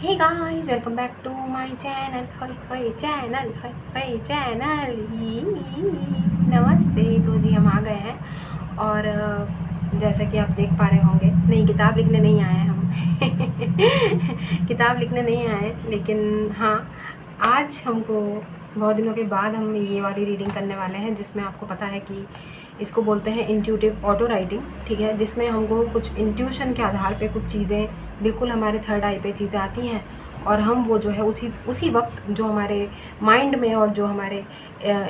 Hey guys, welcome back to my channel. होय channel, होय channel. नमस्ते। तो जी हम आ गए हैं और जैसा कि आप देख पा रहे होंगे, नहीं किताब लिखने नहीं आए हैं हम। किताब लिखने नहीं आए, लेकिन हाँ, आज हमको बहुत दिनों के बाद हम ये वाली रीडिंग करने वाले हैं, जिसमें आपको पता है कि इसको बोलते हैं इंट्यूटिव ऑटो राइटिंग। ठीक है, जिसमें हमको कुछ इंट्यूशन के आधार पे कुछ चीज़ें बिल्कुल हमारे थर्ड आई पे चीज़ें आती हैं और हम वो जो है उसी वक्त जो हमारे माइंड में और जो हमारे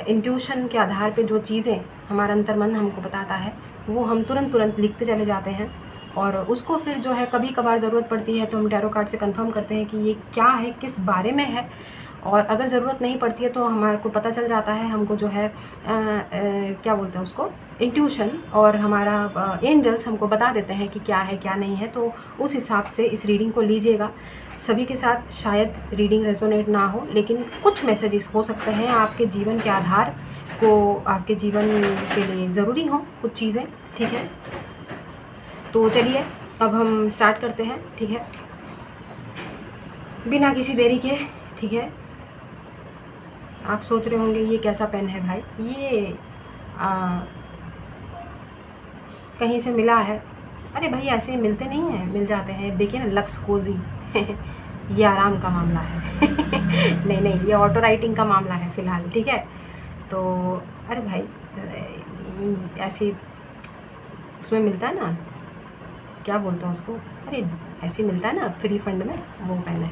इंट्यूशन के आधार पे जो चीज़ें हमारा अंतर्मन हमको बताता है, वो हम तुरंत लिखते चले जाते हैं। और उसको फिर जो है कभी कभार ज़रूरत पड़ती है तो हम टैरो कार्ड से कंफर्म करते हैं कि ये क्या है, किस बारे में है। और अगर ज़रूरत नहीं पड़ती है तो हमारे को पता चल जाता है, हमको जो है क्या बोलते हैं उसको, इंट्यूशन और हमारा एंजल्स हमको बता देते हैं कि क्या है क्या नहीं है। तो उस हिसाब से इस रीडिंग को लीजिएगा। सभी के साथ शायद रीडिंग रेजोनेट ना हो, लेकिन कुछ मैसेजेस हो सकते हैं आपके जीवन के आधार को, आपके जीवन के लिए ज़रूरी हो कुछ चीज़ें। ठीक है, तो चलिए अब हम स्टार्ट करते हैं। ठीक है, बिना किसी देरी के। ठीक है, आप सोच रहे होंगे ये कैसा पेन है भाई, ये कहीं से मिला है। अरे भाई, ऐसे मिलते नहीं हैं, मिल जाते हैं। देखिए ना, लक्स कोजी। ये आराम का मामला है। नहीं, ये ऑटो राइटिंग का मामला है फ़िलहाल। ठीक है, तो अरे भाई, ऐसी उसमें मिलता है ना, क्या बोलते हैं उसको, अरे ऐसे मिलता है ना फ्री फंड में, वो पेन है।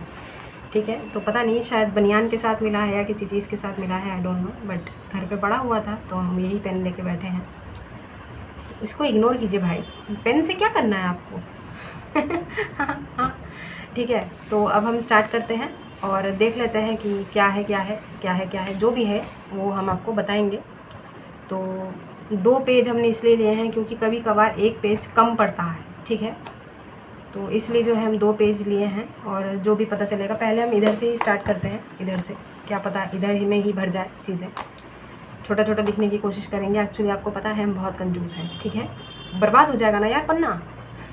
ठीक है, तो पता नहीं शायद बनियान के साथ मिला है या किसी चीज़ के साथ मिला है, आई डोंट नो, बट घर पे पड़ा हुआ था तो हम यही पेन लेके बैठे हैं। इसको इग्नोर कीजिए भाई, पेन से क्या करना है आपको। हाँ, ठीक है, तो अब हम स्टार्ट करते हैं और देख लेते हैं कि क्या है, जो भी है वो हम आपको बताएंगे। तो 2 पेज हमने इसलिए लिए हैं क्योंकि कभी कभार 1 पेज कम पड़ता है। ठीक है, तो इसलिए जो है हम 2 पेज लिए हैं और जो भी पता चलेगा, पहले हम इधर से ही स्टार्ट करते हैं। इधर से क्या पता इधर ही में ही भर जाए चीज़ें। छोटा छोटा लिखने की कोशिश करेंगे। एक्चुअली आपको पता है हम बहुत कंजूस हैं। ठीक है, बर्बाद हो जाएगा ना यार पन्ना।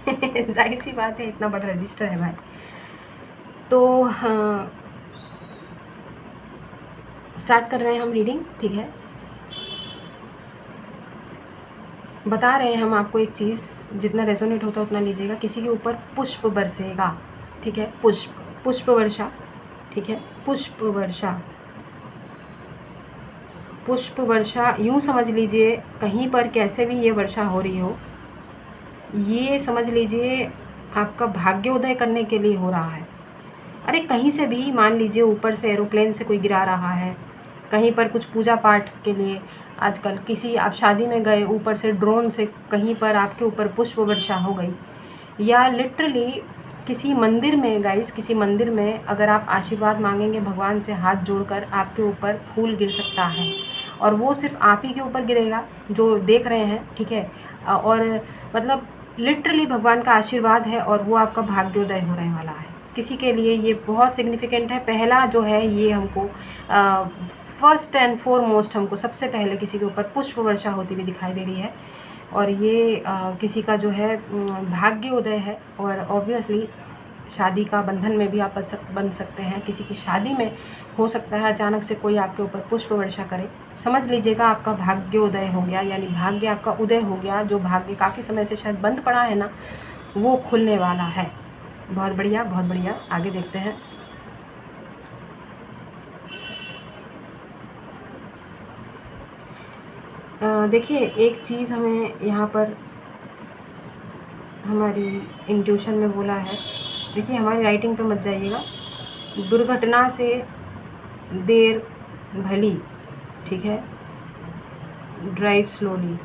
जाहिर सी बात है, इतना बड़ा रजिस्टर है भाई। तो हाँ, स्टार्ट कर रहे हैं हम रीडिंग। ठीक है, बता रहे हैं हम आपको एक चीज़, जितना रेजोनेट होता है उतना लीजिएगा। किसी के ऊपर पुष्प बरसेगा। ठीक है, पुष्प वर्षा। ठीक है, पुष्प वर्षा यूँ समझ लीजिए, कहीं पर कैसे भी ये वर्षा हो रही हो, ये समझ लीजिए आपका भाग्योदय करने के लिए हो रहा है। अरे कहीं से भी, मान लीजिए ऊपर से एरोप्लेन से कोई गिरा रहा है, कहीं पर कुछ पूजा पाठ के लिए, आजकल किसी आप शादी में गए, ऊपर से ड्रोन से कहीं पर आपके ऊपर पुष्प वर्षा हो गई, या लिटरली किसी मंदिर में गाइस, किसी मंदिर में अगर आप आशीर्वाद मांगेंगे भगवान से हाथ जोड़कर, आपके ऊपर फूल गिर सकता है। और वो सिर्फ आप ही के ऊपर गिरेगा जो देख रहे हैं। ठीक है, और मतलब लिटरली भगवान का आशीर्वाद है और वो आपका भाग्योदय होने वाला है। किसी के लिए ये बहुत सिग्निफिकेंट है। पहला जो है ये हमको फर्स्ट एंड फॉरमोस्ट हमको सबसे पहले किसी के ऊपर पुष्प वर्षा होती हुई दिखाई दे रही है और ये किसी का जो है भाग्योदय है। और ऑब्वियसली शादी का बंधन में भी आप बन सकते हैं। किसी की शादी में हो सकता है अचानक से कोई आपके ऊपर पुष्प वर्षा करे। समझ लीजिएगा आपका भाग्योदय हो गया, यानी भाग्य आपका उदय हो गया। जो भाग्य काफ़ी समय से शायद बंद पड़ा है ना, वो खुलने वाला है। बहुत बढ़िया, बहुत बढ़िया। आगे देखते हैं। देखिए, एक चीज़ हमें यहाँ पर हमारी इंट्यूशन में बोला है। देखिए, हमारी राइटिंग पे मत जाइएगा। दुर्घटना से देर भली। ठीक है, ड्राइव स्लोली।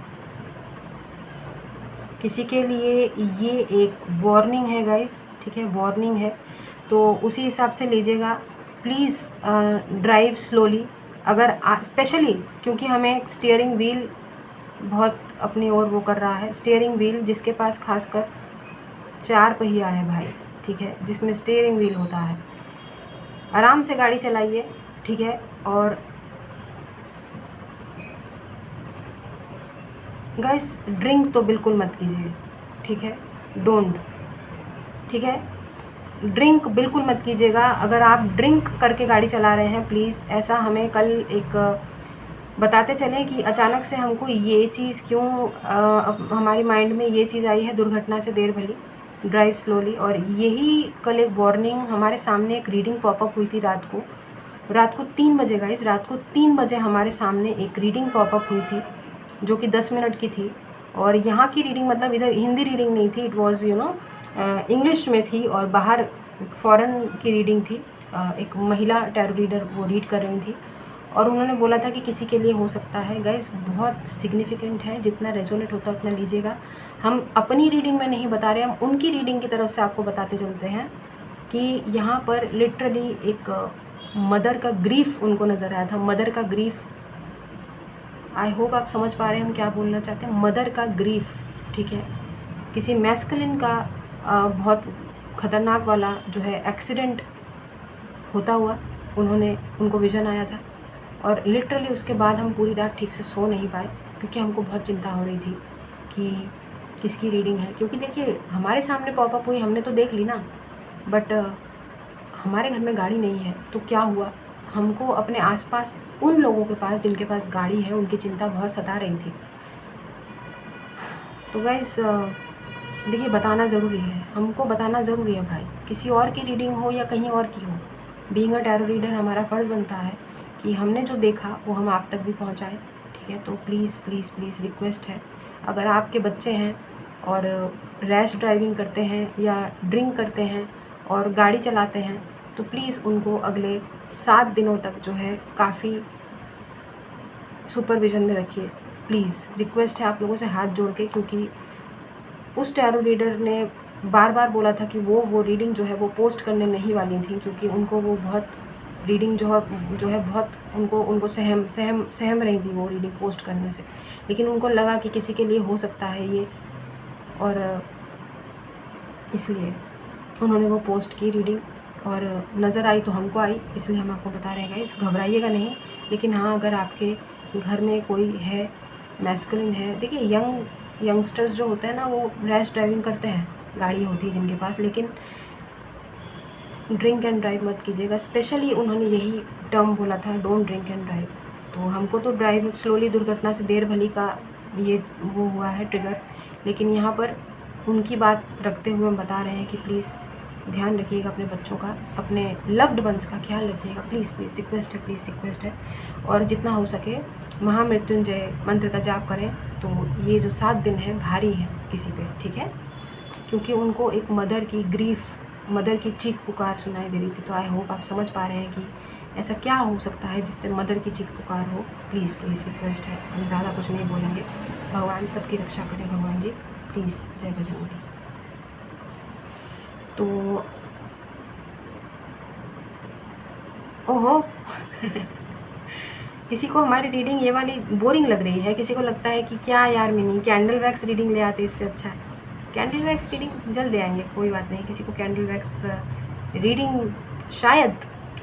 किसी के लिए ये एक वार्निंग है गाइस। ठीक है, वार्निंग है, तो उसी हिसाब से लीजिएगा। Please drive slowly. अगर स्पेशली क्योंकि हमें स्टीयरिंग व्हील बहुत अपनी ओर वो कर रहा है। स्टीयरिंग व्हील जिसके पास खासकर 4 पहिया है भाई, ठीक है, जिसमें स्टीयरिंग व्हील होता है, आराम से गाड़ी चलाइए। ठीक है, और गाइस ड्रिंक तो बिल्कुल मत कीजिए। ठीक है, डोंट। ठीक है, ड्रिंक बिल्कुल मत कीजिएगा। अगर आप ड्रिंक करके गाड़ी चला रहे हैं प्लीज़, ऐसा हमें कल एक बताते चलें कि अचानक से हमको ये चीज़ क्यों हमारी माइंड में ये चीज़ आई है, दुर्घटना से देर भली, ड्राइव स्लोली। और यही कल एक वार्निंग हमारे सामने एक रीडिंग पॉपअप हुई थी रात को 3 बजे गाइस, रात को 3 बजे हमारे सामने एक रीडिंग पॉपअप हुई थी जो कि 10 मिनट की थी। और यहाँ की रीडिंग मतलब इधर हिंदी रीडिंग नहीं थी, इट वाज इंग्लिश में थी और बाहर फॉरेन की रीडिंग थी। एक महिला टैरो रीडर वो रीड कर रही थी और उन्होंने बोला था कि किसी के लिए हो सकता है। गाइस बहुत सिग्निफिकेंट है, जितना रेजोनेट होता है उतना लीजिएगा। हम अपनी रीडिंग में नहीं बता रहे, हम उनकी रीडिंग की तरफ से आपको बताते चलते हैं कि यहाँ पर लिटरली एक मदर का ग्रीफ उनको नज़र आया था। मदर का ग्रीफ, आई होप आप समझ पा रहे हैं हम क्या बोलना चाहते हैं। मदर का ग्रीफ, ठीक है। किसी मैस्कुलिन का बहुत ख़तरनाक वाला जो है एक्सीडेंट होता हुआ उनको विज़न आया था। और लिटरली उसके बाद हम पूरी रात ठीक से सो नहीं पाए क्योंकि हमको बहुत चिंता हो रही थी कि किसकी रीडिंग है। क्योंकि देखिए हमारे सामने पॉपअप हुई, हमने तो देख ली ना, बट हमारे घर में गाड़ी नहीं है तो क्या हुआ। हमको अपने आसपास उन लोगों के पास जिनके पास गाड़ी है उनकी चिंता बहुत सता रही थी। तो गाइस देखिए बताना ज़रूरी है, हमको बताना ज़रूरी है भाई, किसी और की रीडिंग हो या कहीं और की हो। बीइंग अ टैरो रीडर हमारा फ़र्ज़ बनता है कि हमने जो देखा वो हम आप तक भी पहुंचाएं, ठीक है। तो प्लीज़ प्लीज़ प्लीज़ रिक्वेस्ट है, अगर आपके बच्चे हैं और रैश ड्राइविंग करते हैं या ड्रिंक करते हैं और गाड़ी चलाते हैं तो प्लीज़ उनको अगले 7 दिनों तक जो है काफ़ी सुपरविज़न में रखिए। प्लीज़ रिक्वेस्ट है आप लोगों से हाथ जोड़ के, क्योंकि उस टैरो रीडर ने बार बार बोला था कि वो रीडिंग जो है वो पोस्ट करने नहीं वाली थी, क्योंकि उनको वो बहुत रीडिंग जो है बहुत उनको सहम रही थी वो रीडिंग पोस्ट करने से। लेकिन उनको लगा कि किसी के लिए हो सकता है ये, और इसलिए उन्होंने वो पोस्ट की रीडिंग और नज़र आई तो हमको आई, इसलिए हम आपको बता रहे हैं गाइस, घबराइएगा नहीं। लेकिन हाँ, अगर आपके घर में कोई है मैस्कुलिन है, देखिए यंगस्टर्स जो होते हैं ना वो रैश ड्राइविंग करते हैं, गाड़ी होती है जिनके पास, लेकिन ड्रिंक एंड ड्राइव मत कीजिएगा। स्पेशली उन्होंने यही टर्म बोला था, डोंट ड्रिंक एंड ड्राइव। तो हमको तो ड्राइव स्लोली दुर्घटना से देर भली का ये वो हुआ है ट्रिगर, लेकिन यहाँ पर उनकी बात रखते हुए हम बता रहे हैं कि प्लीज़ ध्यान रखिएगा अपने बच्चों का, अपने लव्ड वंस का ख्याल रखिएगा। प्लीज़ प्लीज़ रिक्वेस्ट है, प्लीज़ रिक्वेस्ट है। और जितना हो सके महामृत्युंजय मंत्र का जाप करें। तो ये जो 7 दिन है भारी है किसी पे, ठीक है, क्योंकि उनको एक मदर की ग्रीफ, मदर की चीख पुकार सुनाई दे रही थी। तो आई होप आप समझ पा रहे हैं कि ऐसा क्या हो सकता है जिससे मदर की चीख पुकार हो। प्लीज़ प्लीज़ रिक्वेस्ट है, हम ज़्यादा कुछ नहीं बोलेंगे। भगवान सबकी रक्षा करें भगवान जी, प्लीज़। जय बजरंगी। तो ओहो किसी को हमारी रीडिंग ये वाली बोरिंग लग रही है, किसी को लगता है कि क्या यार मिनी कैंडल वैक्स रीडिंग ले आते, इससे अच्छा है। कैंडल वैक्स रीडिंग जल्द आएंगे, कोई बात नहीं। किसी को कैंडल वैक्स रीडिंग शायद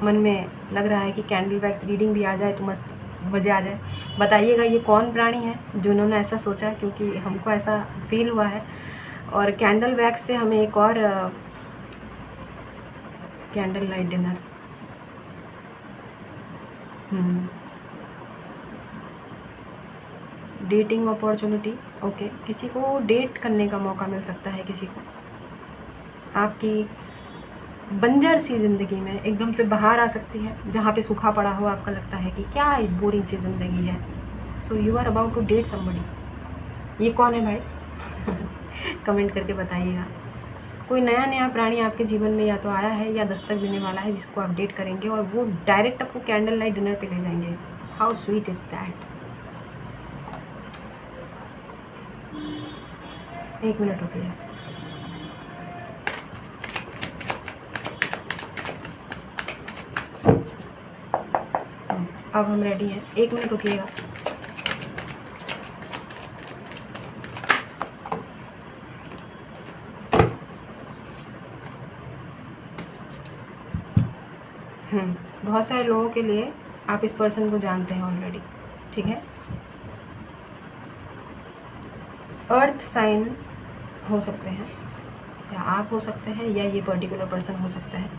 मन में लग रहा है कि कैंडल वैक्स रीडिंग भी आ जाए तो मस्त मज़े आ जाए। बताइएगा ये कौन प्राणी है जिन्होंने ऐसा सोचा, क्योंकि हमको ऐसा फील हुआ है। और कैंडल वैक्स से हमें एक और candle light dinner, dating opportunity, okay. किसी को डेट करने का मौका मिल सकता है, किसी को आपकी बंजर सी ज़िंदगी में एकदम से बाहर आ सकती है, जहाँ पे सूखा पड़ा हो, आपका लगता है कि क्या बोरिंग सी ज़िंदगी है। So you are about to date somebody. ये कौन है भाई कमेंट करके बताइएगा। कोई नया प्राणी आपके जीवन में या तो आया है या दस्तक देने वाला है, जिसको आप डेट करेंगे और वो डायरेक्ट आपको कैंडल लाइट डिनर पे ले जाएंगे। How sweet is that. 1 minute रुकिए। अब हम रेडी हैं, 1 मिनट रुकिएगा। बहुत सारे लोगों के लिए आप इस पर्सन को जानते हैं ऑलरेडी, ठीक है। अर्थ साइन हो सकते हैं, या आप हो सकते हैं या ये पर्टिकुलर पर्सन हो सकता है।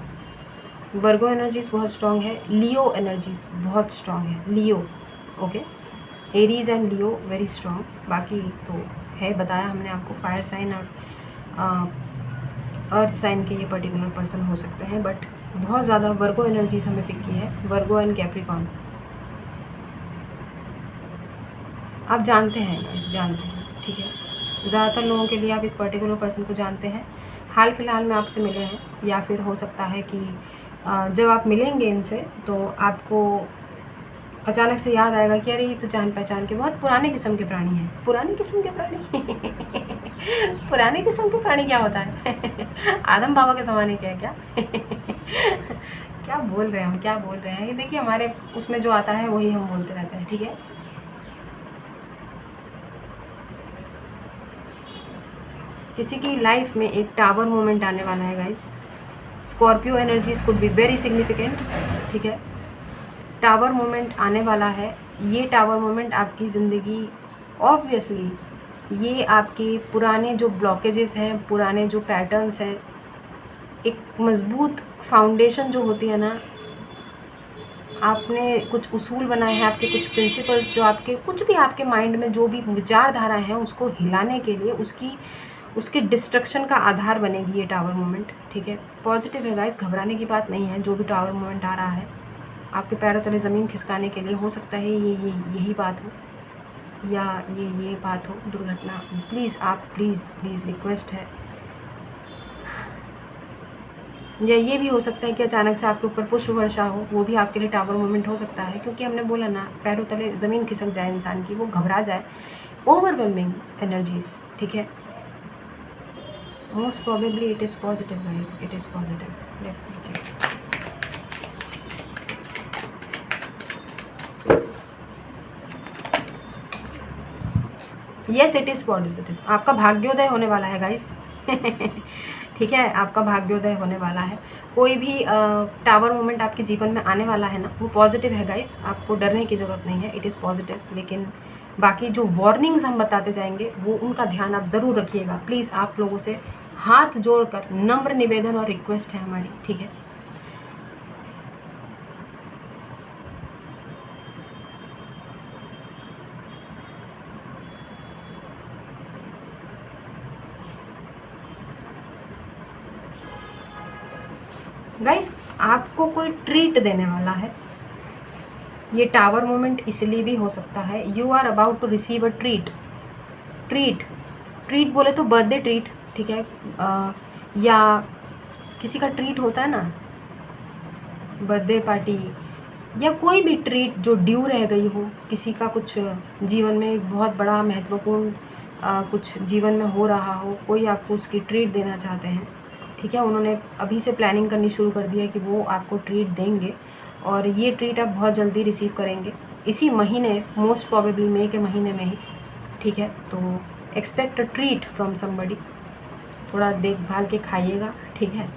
वर्गो एनर्जीज बहुत स्ट्रॉन्ग है, लियो एनर्जीज बहुत स्ट्रॉन्ग है, Leo okay, Aries and Leo very strong. बाकी तो है बताया हमने आपको, फायर साइन और अर्थ साइन के ये पर्टिकुलर पर्सन हो सकते हैं, बट बहुत ज़्यादा वर्गो एनर्जीज हमें पिक की है, वर्गो एंड कैप्रिकॉर्न। आप जानते हैं गाइस, जानते हैं, ठीक है। ज़्यादातर लोगों के लिए आप इस पर्टिकुलर पर्सन को जानते हैं, हाल फिलहाल में आपसे मिले हैं, या फिर हो सकता है कि जब आप मिलेंगे इनसे तो आपको अचानक से याद आएगा कि अरे ये तो जान पहचान के बहुत पुराने किस्म के प्राणी हैं। पुराने किस्म के प्राणी पुराने किस्म के प्राणी क्या होता है आदम बाबा के ज़माने के है क्या क्या बोल रहे हैं हम, क्या बोल रहे हैं, ये देखिए हमारे उसमें जो आता है वही हम बोलते रहते हैं, ठीक है। किसी की लाइफ में एक टावर मोमेंट आने वाला है guys. Scorpio energies could be very significant, ठीक है। टावर मोमेंट आने वाला है। ये टावर मोमेंट आपकी ज़िंदगी, ऑब्वियसली ये आपके पुराने जो ब्लॉकेजेस हैं, पुराने जो पैटर्न्स हैं, एक मज़बूत फाउंडेशन जो होती है ना, आपने कुछ उसूल बनाए हैं, आपके कुछ प्रिंसिपल्स जो आपके कुछ भी आपके माइंड में जो भी विचारधाराएं हैं उसको हिलाने के लिए उसके डिस्ट्रक्शन का आधार बनेगी ये टावर मोमेंट, ठीक है। पॉजिटिव है गाइस, घबराने की बात नहीं है। जो भी टावर मोमेंट आ रहा है आपके पैरों तले ज़मीन खिसकाने के लिए, हो सकता है यही बात हो या ये बात हो, दुर्घटना। प्लीज़ आप प्लीज़ रिक्वेस्ट है, या ये भी हो सकता है कि अचानक से आपके ऊपर पुष्प वर्षा हो, वो भी आपके लिए टावर मोमेंट हो सकता है, क्योंकि हमने बोला ना पैरों तले ज़मीन खिसक जाए इंसान की, वो घबरा जाए, ओवरवेलमिंग एनर्जीज, ठीक है। Most probably it is positive guys, it is positive. Let me check. Yes it is positive. आपका भाग्योदय होने वाला है गाइस ठीक है, आपका भाग्योदय होने वाला है। कोई भी टावर मोमेंट आपके जीवन में आने वाला है ना, वो पॉजिटिव है गाइस, आपको डरने की ज़रूरत नहीं है, इट इज़ पॉजिटिव। लेकिन बाकी जो वार्निंग्स हम बताते जाएंगे वो उनका ध्यान आप ज़रूर रखिएगा। प्लीज़ आप लोगों से हाथ जोड़कर नम्र निवेदन और रिक्वेस्ट है हमारी, ठीक है। गाइस आपको कोई ट्रीट देने वाला है, ये टावर मोमेंट इसलिए भी हो सकता है, you are about to receive a treat. Treat बोले तो बर्थडे ट्रीट, ठीक है, या किसी का ट्रीट होता है ना, बर्थडे पार्टी, या कोई भी ट्रीट जो ड्यू रह गई हो, किसी का कुछ जीवन में एक बहुत बड़ा महत्वपूर्ण कुछ जीवन में हो रहा हो, कोई आपको उसकी ट्रीट देना चाहते हैं, ठीक है। उन्होंने अभी से प्लानिंग करनी शुरू कर दी है कि वो आपको ट्रीट देंगे, और ये ट्रीट आप बहुत जल्दी रिसीव करेंगे इसी महीने, मोस्ट प्रोबेबली मई के महीने में ही, ठीक है। तो expect a treat from somebody. थोड़ा देखभाल के खाइएगा, ठीक है।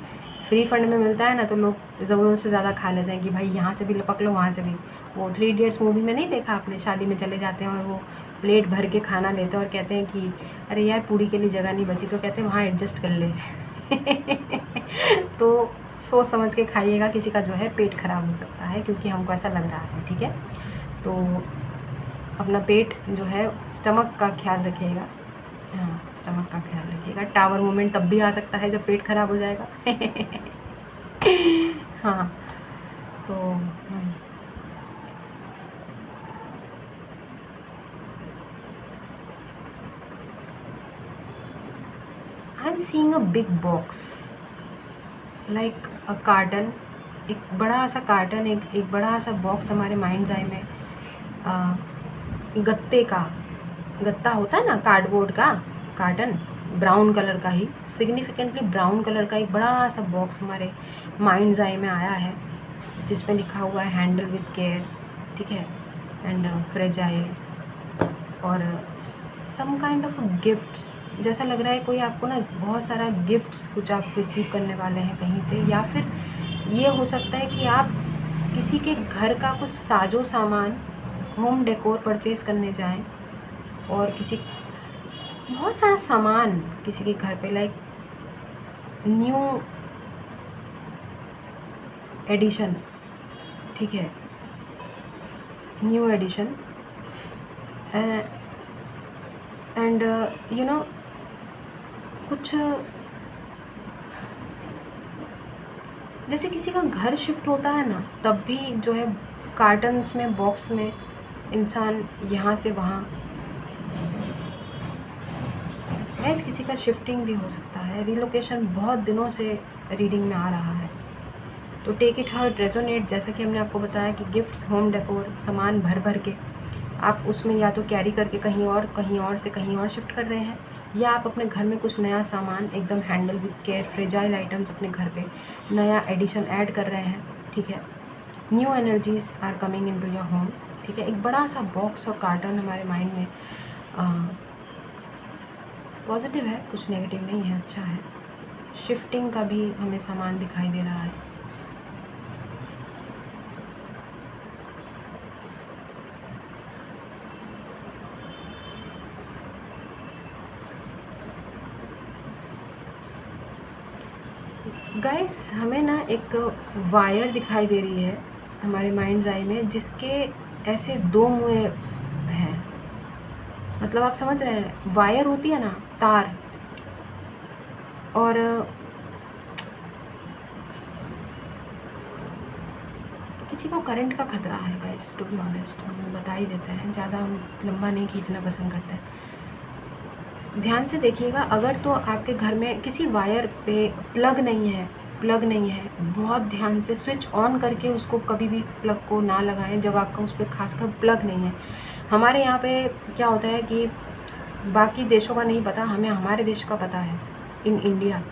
फ्री फंड में मिलता है ना, तो लोग ज़रूरत से ज़्यादा खा लेते हैं कि भाई यहाँ से भी लपक लो, वहाँ से भी। वो 3 इडियट्स मूवी में नहीं देखा आपने, शादी में चले जाते हैं और वो प्लेट भर के खाना लेते हैं और कहते हैं कि अरे यार पूरी के लिए जगह नहीं बची, तो कहते हैं वहाँ एडजस्ट कर ले तो सोच समझ के खाइएगा, किसी का जो है पेट खराब हो सकता है, क्योंकि हमको ऐसा लग रहा है, ठीक है। तो अपना पेट जो है, स्टमक का ख्याल रखिएगा, हाँ स्टमक का ख्याल रखिएगा। टावर मोमेंट तब भी आ सकता है जब पेट खराब हो जाएगा हाँ तो I am seeing a big box like a carton, एक बड़ा सा कार्टन, एक बड़ा सा बॉक्स हमारे माइंड्स आई में, गत्ते का, गत्ता होता है ना कार्डबोर्ड का, कार्टन ब्राउन कलर का ही, सिग्निफिकेंटली ब्राउन कलर का एक बड़ा सा बॉक्स हमारे माइंड्स आई में आया है, जिसमें लिखा हुआ है हैंडल विद केयर, ठीक है, एंड फ्रेजाइल, और सम काइंड ऑफ गिफ्ट्स। जैसा लग रहा है कोई आपको ना बहुत सारा गिफ्ट्स कुछ आप रिसीव करने वाले हैं कहीं से, या फिर ये हो सकता है कि आप किसी के घर का कुछ साजो सामान, होम डेकोर परचेज करने जाएं, और किसी बहुत सारा सामान किसी के घर पे, लाइक न्यू एडिशन, ठीक है, new edition and you know कुछ जैसे किसी का घर शिफ्ट होता है ना, तब भी जो है कार्टन्स में, बॉक्स में इंसान यहाँ से वहाँ, गैस किसी का शिफ्टिंग भी हो सकता है, रिलोकेशन बहुत दिनों से रीडिंग में आ रहा है। तो टेक इट हाउ रेजोनेट, जैसा कि हमने आपको बताया कि गिफ्ट्स, होम डेकोर, सामान भर भर के आप उसमें या तो कैरी करके कहीं और से कहीं और शिफ्ट कर रहे हैं, या आप अपने घर में कुछ नया सामान एकदम handle with care, fragile items अपने घर पे नया एडिशन ऐड कर रहे हैं, ठीक है। New energies are coming into your home, ठीक है। एक बड़ा सा बॉक्स और कार्टन हमारे माइंड में पॉजिटिव है, कुछ नेगेटिव नहीं है, अच्छा है। शिफ्टिंग का भी हमें सामान दिखाई दे रहा है। गाइस हमें ना एक वायर दिखाई दे रही है हमारे माइंड्स आई में, जिसके ऐसे दो मुँह हैं, मतलब आप समझ रहे हैं, वायर होती है ना, तार, और किसी को करंट का खतरा है गाइस, टू बी ऑनेस्ट, हम बता ही देते हैं, ज़्यादा हम लंबा नहीं खींचना पसंद करते हैं। ध्यान से देखिएगा, अगर तो आपके घर में किसी वायर पे प्लग नहीं है, बहुत ध्यान से स्विच ऑन करके उसको कभी भी प्लग को ना लगाएं जब आपका उस पर खासकर प्लग नहीं है। हमारे यहाँ पे क्या होता है कि बाकी देशों का नहीं पता, हमें हमारे देश का पता है। इन इंडिया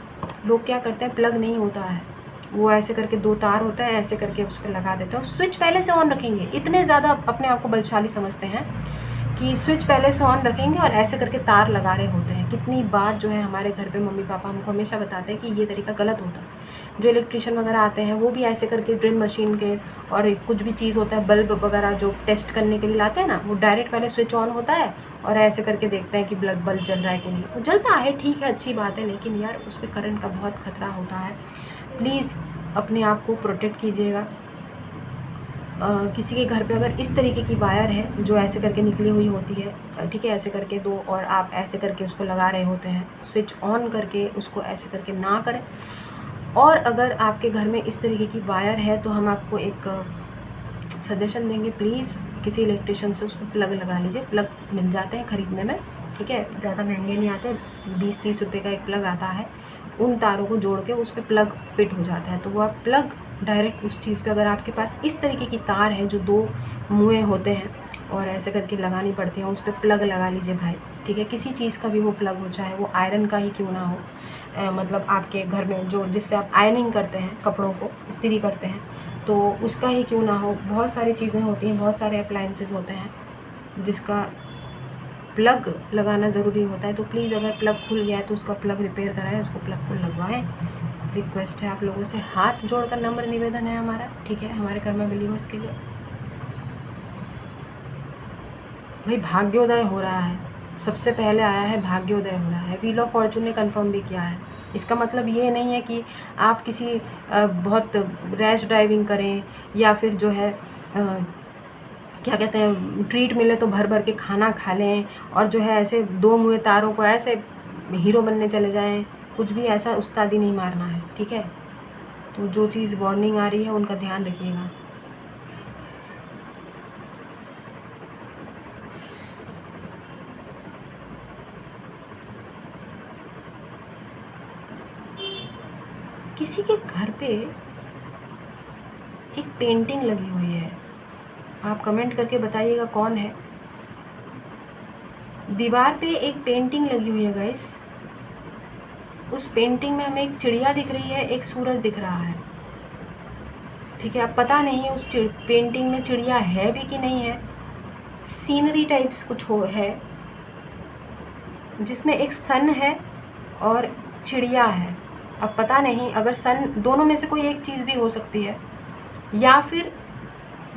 लोग क्या करते हैं, प्लग नहीं होता है, वो ऐसे करके दो तार होता है, ऐसे करके उस पर लगा देते हैं, स्विच पहले से ऑन रखेंगे। इतने ज़्यादा अपने आप को बलशाली समझते हैं कि स्विच पहले से ऑन रखेंगे और ऐसे करके तार लगा रहे होते हैं। कितनी बार जो है हमारे घर पे मम्मी पापा हमको हमेशा बताते हैं कि ये तरीका गलत होता है। जो इलेक्ट्रिशियन वगैरह आते हैं वो भी ऐसे करके ड्रिल मशीन के और कुछ भी चीज़ होता है, बल्ब वगैरह जो टेस्ट करने के लिए लाते हैं ना, वो डायरेक्ट पहले स्विच ऑन होता है और ऐसे करके देखते हैं कि बल्ब जल रहा है कि नहीं। वो जलता है, ठीक है, अच्छी बात है, लेकिन यार उस पर करंट का बहुत खतरा होता है। प्लीज़ अपने आप को प्रोटेक्ट कीजिएगा। किसी के घर पे अगर इस तरीके की वायर है जो ऐसे करके निकली हुई होती है, ठीक है, ऐसे करके दो, और आप ऐसे करके उसको लगा रहे होते हैं, स्विच ऑन करके उसको ऐसे करके ना करें। और अगर आपके घर में इस तरीके की वायर है तो हम आपको एक सजेशन देंगे, प्लीज़ किसी इलेक्ट्रिशियन से उसको प्लग लगा लीजिए। प्लग मिल जाते हैं ख़रीदने में, ठीक है, ज़्यादा महंगे नहीं आते, 20-30 रुपये का एक प्लग आता है। उन तारों को जोड़ के उस पर प्लग फिट हो जाता है, तो वो आप प्लग डायरेक्ट उस चीज़ पे, अगर आपके पास इस तरीके की तार है जो दो मुँह होते हैं और ऐसे करके लगानी पड़ती हैं, उस पर प्लग लगा लीजिए भाई, ठीक है। किसी चीज़ का भी वो प्लग हो, चाहे वो आयरन का ही क्यों ना हो, मतलब आपके घर में जो जिससे आप आयरनिंग करते हैं, कपड़ों को इस्त्री करते हैं, तो उसका ही क्यों ना हो। बहुत सारी चीज़ें होती हैं, बहुत सारे अप्लायंसेस होते हैं जिसका प्लग लगाना ज़रूरी होता है। तो प्लीज़ अगर प्लग खुल गया है तो उसका प्लग रिपेयर कराएं, उसको प्लग को लगवाएं। रिक्वेस्ट है आप लोगों से, हाथ जोड़कर नम्र निवेदन है हमारा, ठीक है, हमारे कर्मा बिलीवर्स के लिए। भाई भाग्योदय हो रहा है, सबसे पहले आया है भाग्योदय हो रहा है। व्हील ऑफ फॉर्चून ने कंफर्म भी किया है। इसका मतलब ये नहीं है कि आप किसी बहुत रैश ड्राइविंग करें, या फिर जो है क्या कहते हैं, ट्रीट मिले तो भर भर के खाना खा लें, और जो है ऐसे दो मुँह तारों को ऐसे हीरो बनने चले जाएं। कुछ भी ऐसा उस्तादी नहीं मारना है, ठीक है। तो जो चीज़ वार्निंग आ रही है उनका ध्यान रखिएगा। किसी के घर पे एक पेंटिंग लगी हुई है, आप कमेंट करके बताइएगा कौन है। दीवार पे एक पेंटिंग लगी हुई है गाइस। उस पेंटिंग में हमें एक चिड़िया दिख रही है, एक सूरज दिख रहा है, ठीक है। अब पता नहीं उस पेंटिंग में चिड़िया है भी कि नहीं है। सीनरी टाइप्स कुछ है जिसमें एक सन है और चिड़िया है। अब पता नहीं, अगर सन, दोनों में से कोई एक चीज़ भी हो सकती है, या फिर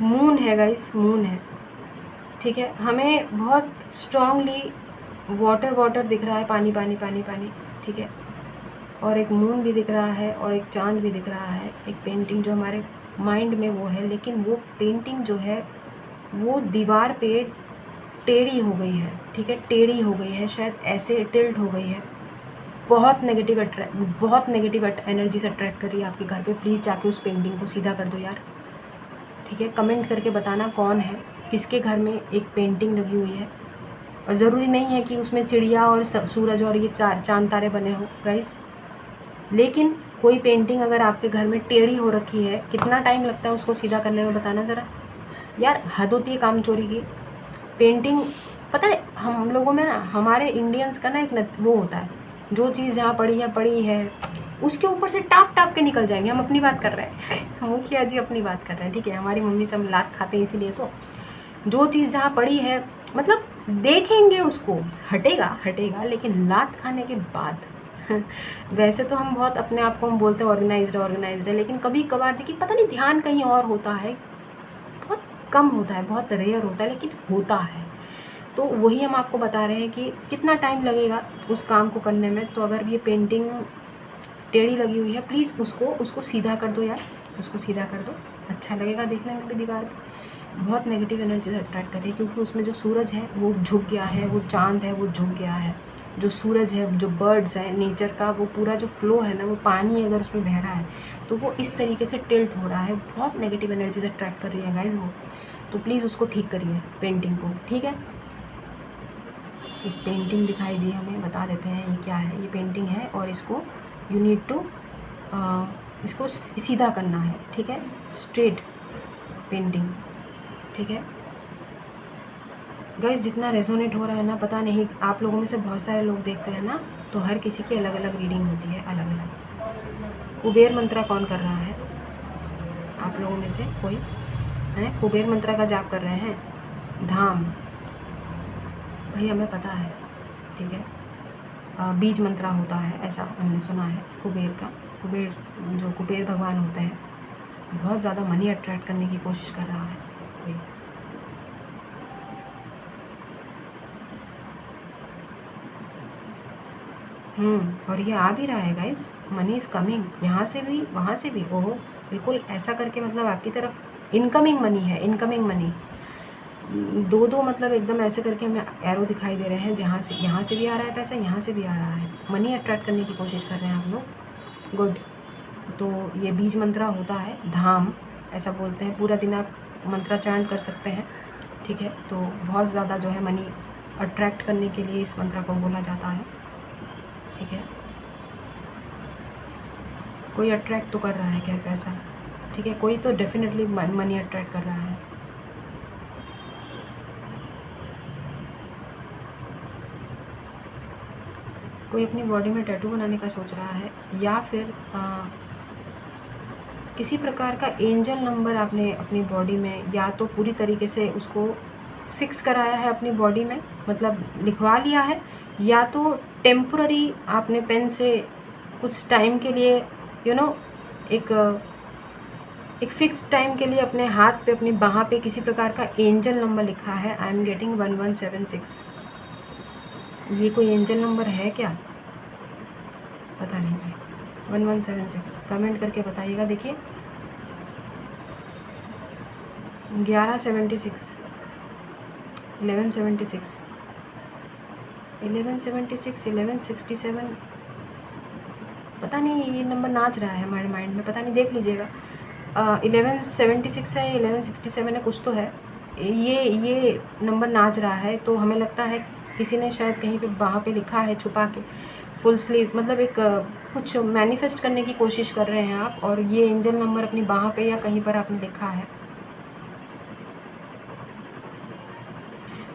मून है गाइस, मून है, ठीक है। हमें बहुत स्ट्रांगली वाटर दिख रहा है, पानी पानी पानी पानी, ठीक है। और एक मून भी दिख रहा है और एक चांद भी दिख रहा है। एक पेंटिंग जो हमारे माइंड में वो है, लेकिन वो पेंटिंग जो है वो दीवार पे टेढ़ी हो गई है, ठीक है, टेढ़ी हो गई है, शायद ऐसे टिल्ट हो गई है। बहुत नेगेटिव एनर्जी से अट्रैक्ट कर रही है आपके घर पे। प्लीज़ जाके उस पेंटिंग को सीधा कर दो यार, ठीक है। कमेंट करके बताना कौन है, किसके घर में एक पेंटिंग लगी हुई है। और ज़रूरी नहीं है कि उसमें चिड़िया और सूरज और ये चांद तारे बने हो गाइस, लेकिन कोई पेंटिंग अगर आपके घर में टेढ़ी हो रखी है, कितना टाइम लगता है उसको सीधा करने में, बताना ज़रा यार। हद होती है काम चोरी की। पेंटिंग पता है हम लोगों में ना, हमारे इंडियंस का ना एक वो होता है, जो चीज़ जहाँ पड़ी है उसके ऊपर से टाप टाप के निकल जाएंगे। हम अपनी बात कर रहे हैं मुखिया जी अपनी बात कर रहे हैं, ठीक है। हमारी मम्मी से हम लात खाते हैं इसीलिए, तो जो चीज़ जहाँ पड़ी है मतलब देखेंगे उसको, हटेगा लेकिन लात खाने के बाद वैसे तो हम बहुत अपने आप को हम बोलते हैं ऑर्गेनाइज्ड है, लेकिन कभी कभार देखिए पता नहीं ध्यान कहीं और होता है, बहुत कम होता है, बहुत रेयर होता है, लेकिन होता है। तो वही हम आपको बता रहे हैं कि कितना टाइम लगेगा उस काम को करने में। तो अगर ये पेंटिंग टेढ़ी लगी हुई है, प्लीज़ उसको सीधा कर दो यार, उसको सीधा कर दो, अच्छा लगेगा देखने में भी। दीवार पे बहुत नेगेटिव एनर्जी से अट्रैक्ट कर रही है, क्योंकि उसमें जो सूरज है वो झुक गया है, वो चांद है वो झुक गया है, जो सूरज है, जो बर्ड्स है, नेचर का वो पूरा जो फ्लो है ना, वो पानी अगर उसमें बह रहा है तो वो इस तरीके से टिल्ट हो रहा है। बहुत नेगेटिव एनर्जी से अट्रैक्ट कर रही है गाइज वो। तो प्लीज़ उसको ठीक करिए पेंटिंग को, ठीक है। एक पेंटिंग दिखाई दी हमें, बता देते हैं ये क्या है। ये पेंटिंग है और इसको यू नीड टू इसको सीधा करना है, ठीक है, स्ट्रेट पेंटिंग, ठीक है। गाइस जितना रेजोनेट हो रहा है ना, पता नहीं आप लोगों में से बहुत सारे लोग देखते हैं ना, तो हर किसी की अलग अलग रीडिंग होती है, अलग अलग। कुबेर मंत्रा कौन कर रहा है आप लोगों में से? कोई है कुबेर मंत्रा का जाप कर रहे हैं? धाम भाई हमें पता है, ठीक है। बीज मंत्रा होता है ऐसा हमने सुना है कुबेर का। कुबेर जो कुबेर भगवान होते हैं, बहुत ज़्यादा मनी अट्रैक्ट करने की कोशिश कर रहा है कोई। और ये आ भी रहा है गाइस, मनी इज़ कमिंग, यहाँ से भी वहाँ से भी। ओहो बिल्कुल ऐसा करके मतलब आपकी तरफ इनकमिंग मनी है, इनकमिंग मनी। दो मतलब एकदम ऐसे करके हमें एरो दिखाई दे रहे हैं, जहाँ से यहाँ से भी आ रहा है पैसा, यहाँ से भी आ रहा है। मनी अट्रैक्ट करने की कोशिश कर रहे हैं आप लोग, गुड। तो ये बीज मंत्रा होता है, धाम ऐसा बोलते हैं। पूरा दिन आप मंत्राचरण कर सकते हैं, ठीक है। तो बहुत ज़्यादा जो है मनी अट्रैक्ट करने के लिए इस मंत्रा को बोला जाता है, ठीक है। कोई अट्रैक्ट तो कर रहा है क्या पैसा, ठीक है, कोई तो डेफिनेटली मनी अट्रैक्ट कर रहा है। कोई अपनी बॉडी में टैटू बनाने का सोच रहा है, या फिर किसी प्रकार का एंजल नंबर आपने अपनी बॉडी में या तो पूरी तरीके से उसको फिक्स कराया है अपनी बॉडी में, मतलब लिखवा लिया है, या तो टेम्पररी आपने पेन से कुछ टाइम के लिए एक फिक्स टाइम के लिए अपने हाथ पे, अपनी बाहाँ पे किसी प्रकार का एंजल नंबर लिखा है। I am getting 1176। ये कोई एंजल नंबर है क्या? पता नहीं भाई। 1176 कमेंट करके बताइएगा। देखिए 1176, 1176, 1176, 1167, पता नहीं ये नंबर नाच रहा है हमारे माइंड में, पता नहीं, देख लीजिएगा। 1176 है, 1167 है, कुछ तो है। ये नंबर नाच रहा है, तो हमें लगता है किसी ने शायद कहीं पे वहाँ पे लिखा है छुपा के, फुल स्लीव, मतलब एक कुछ मैनिफेस्ट करने की कोशिश कर रहे हैं आप, और ये एंजल नंबर अपनी बाहाँ पे या कहीं पर आपने लिखा है।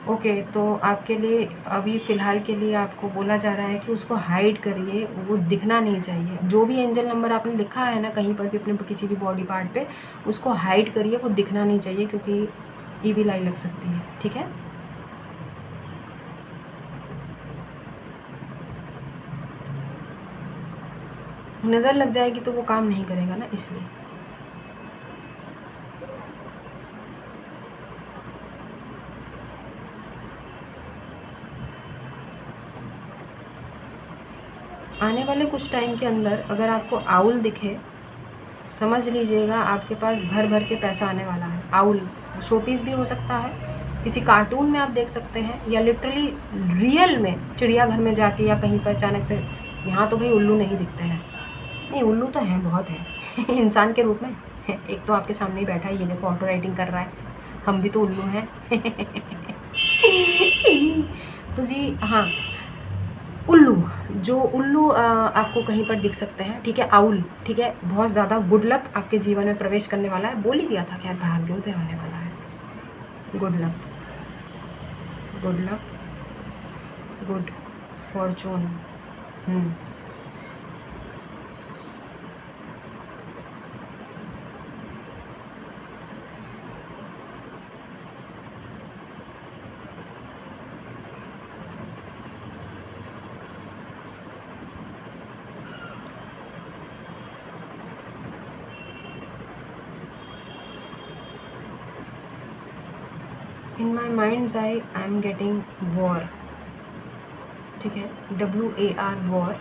ओके, तो आपके लिए अभी फ़िलहाल के लिए आपको बोला जा रहा है कि उसको हाइड करिए, वो दिखना नहीं चाहिए। जो भी एंजल नंबर आपने लिखा है ना कहीं पर भी अपने किसी भी बॉडी पार्ट पे, उसको हाइड करिए, वो दिखना नहीं चाहिए, क्योंकि ईविल आई लग सकती है, ठीक है। नज़र लग जाएगी तो वो काम नहीं करेगा ना, इसलिए। आने वाले कुछ टाइम के अंदर अगर आपको आउल दिखे, समझ लीजिएगा आपके पास भर भर के पैसा आने वाला है। आउल शोपीस भी हो सकता है, किसी कार्टून में आप देख सकते हैं, या लिटरली रियल में चिड़ियाघर में जाके या कहीं पर अचानक से। यहाँ तो भाई उल्लू नहीं दिखते हैं, नहीं उल्लू तो हैं, बहुत हैं इंसान के रूप में। एक तो आपके सामने ही बैठा है, ये देखो ऑटो राइटिंग कर रहा है, हम भी तो उल्लू हैं तो जी हाँ, उल्लू, जो उल्लू आपको कहीं पर दिख सकते हैं, ठीक है। आउल, ठीक है, बहुत ज़्यादा गुड लक आपके जीवन में प्रवेश करने वाला है। बोल ही दिया था खैर, भाग्योदय होने वाला है। Good luck, good luck, good Fortune. In my minds I am getting war, ठीक है, WAR वॉर।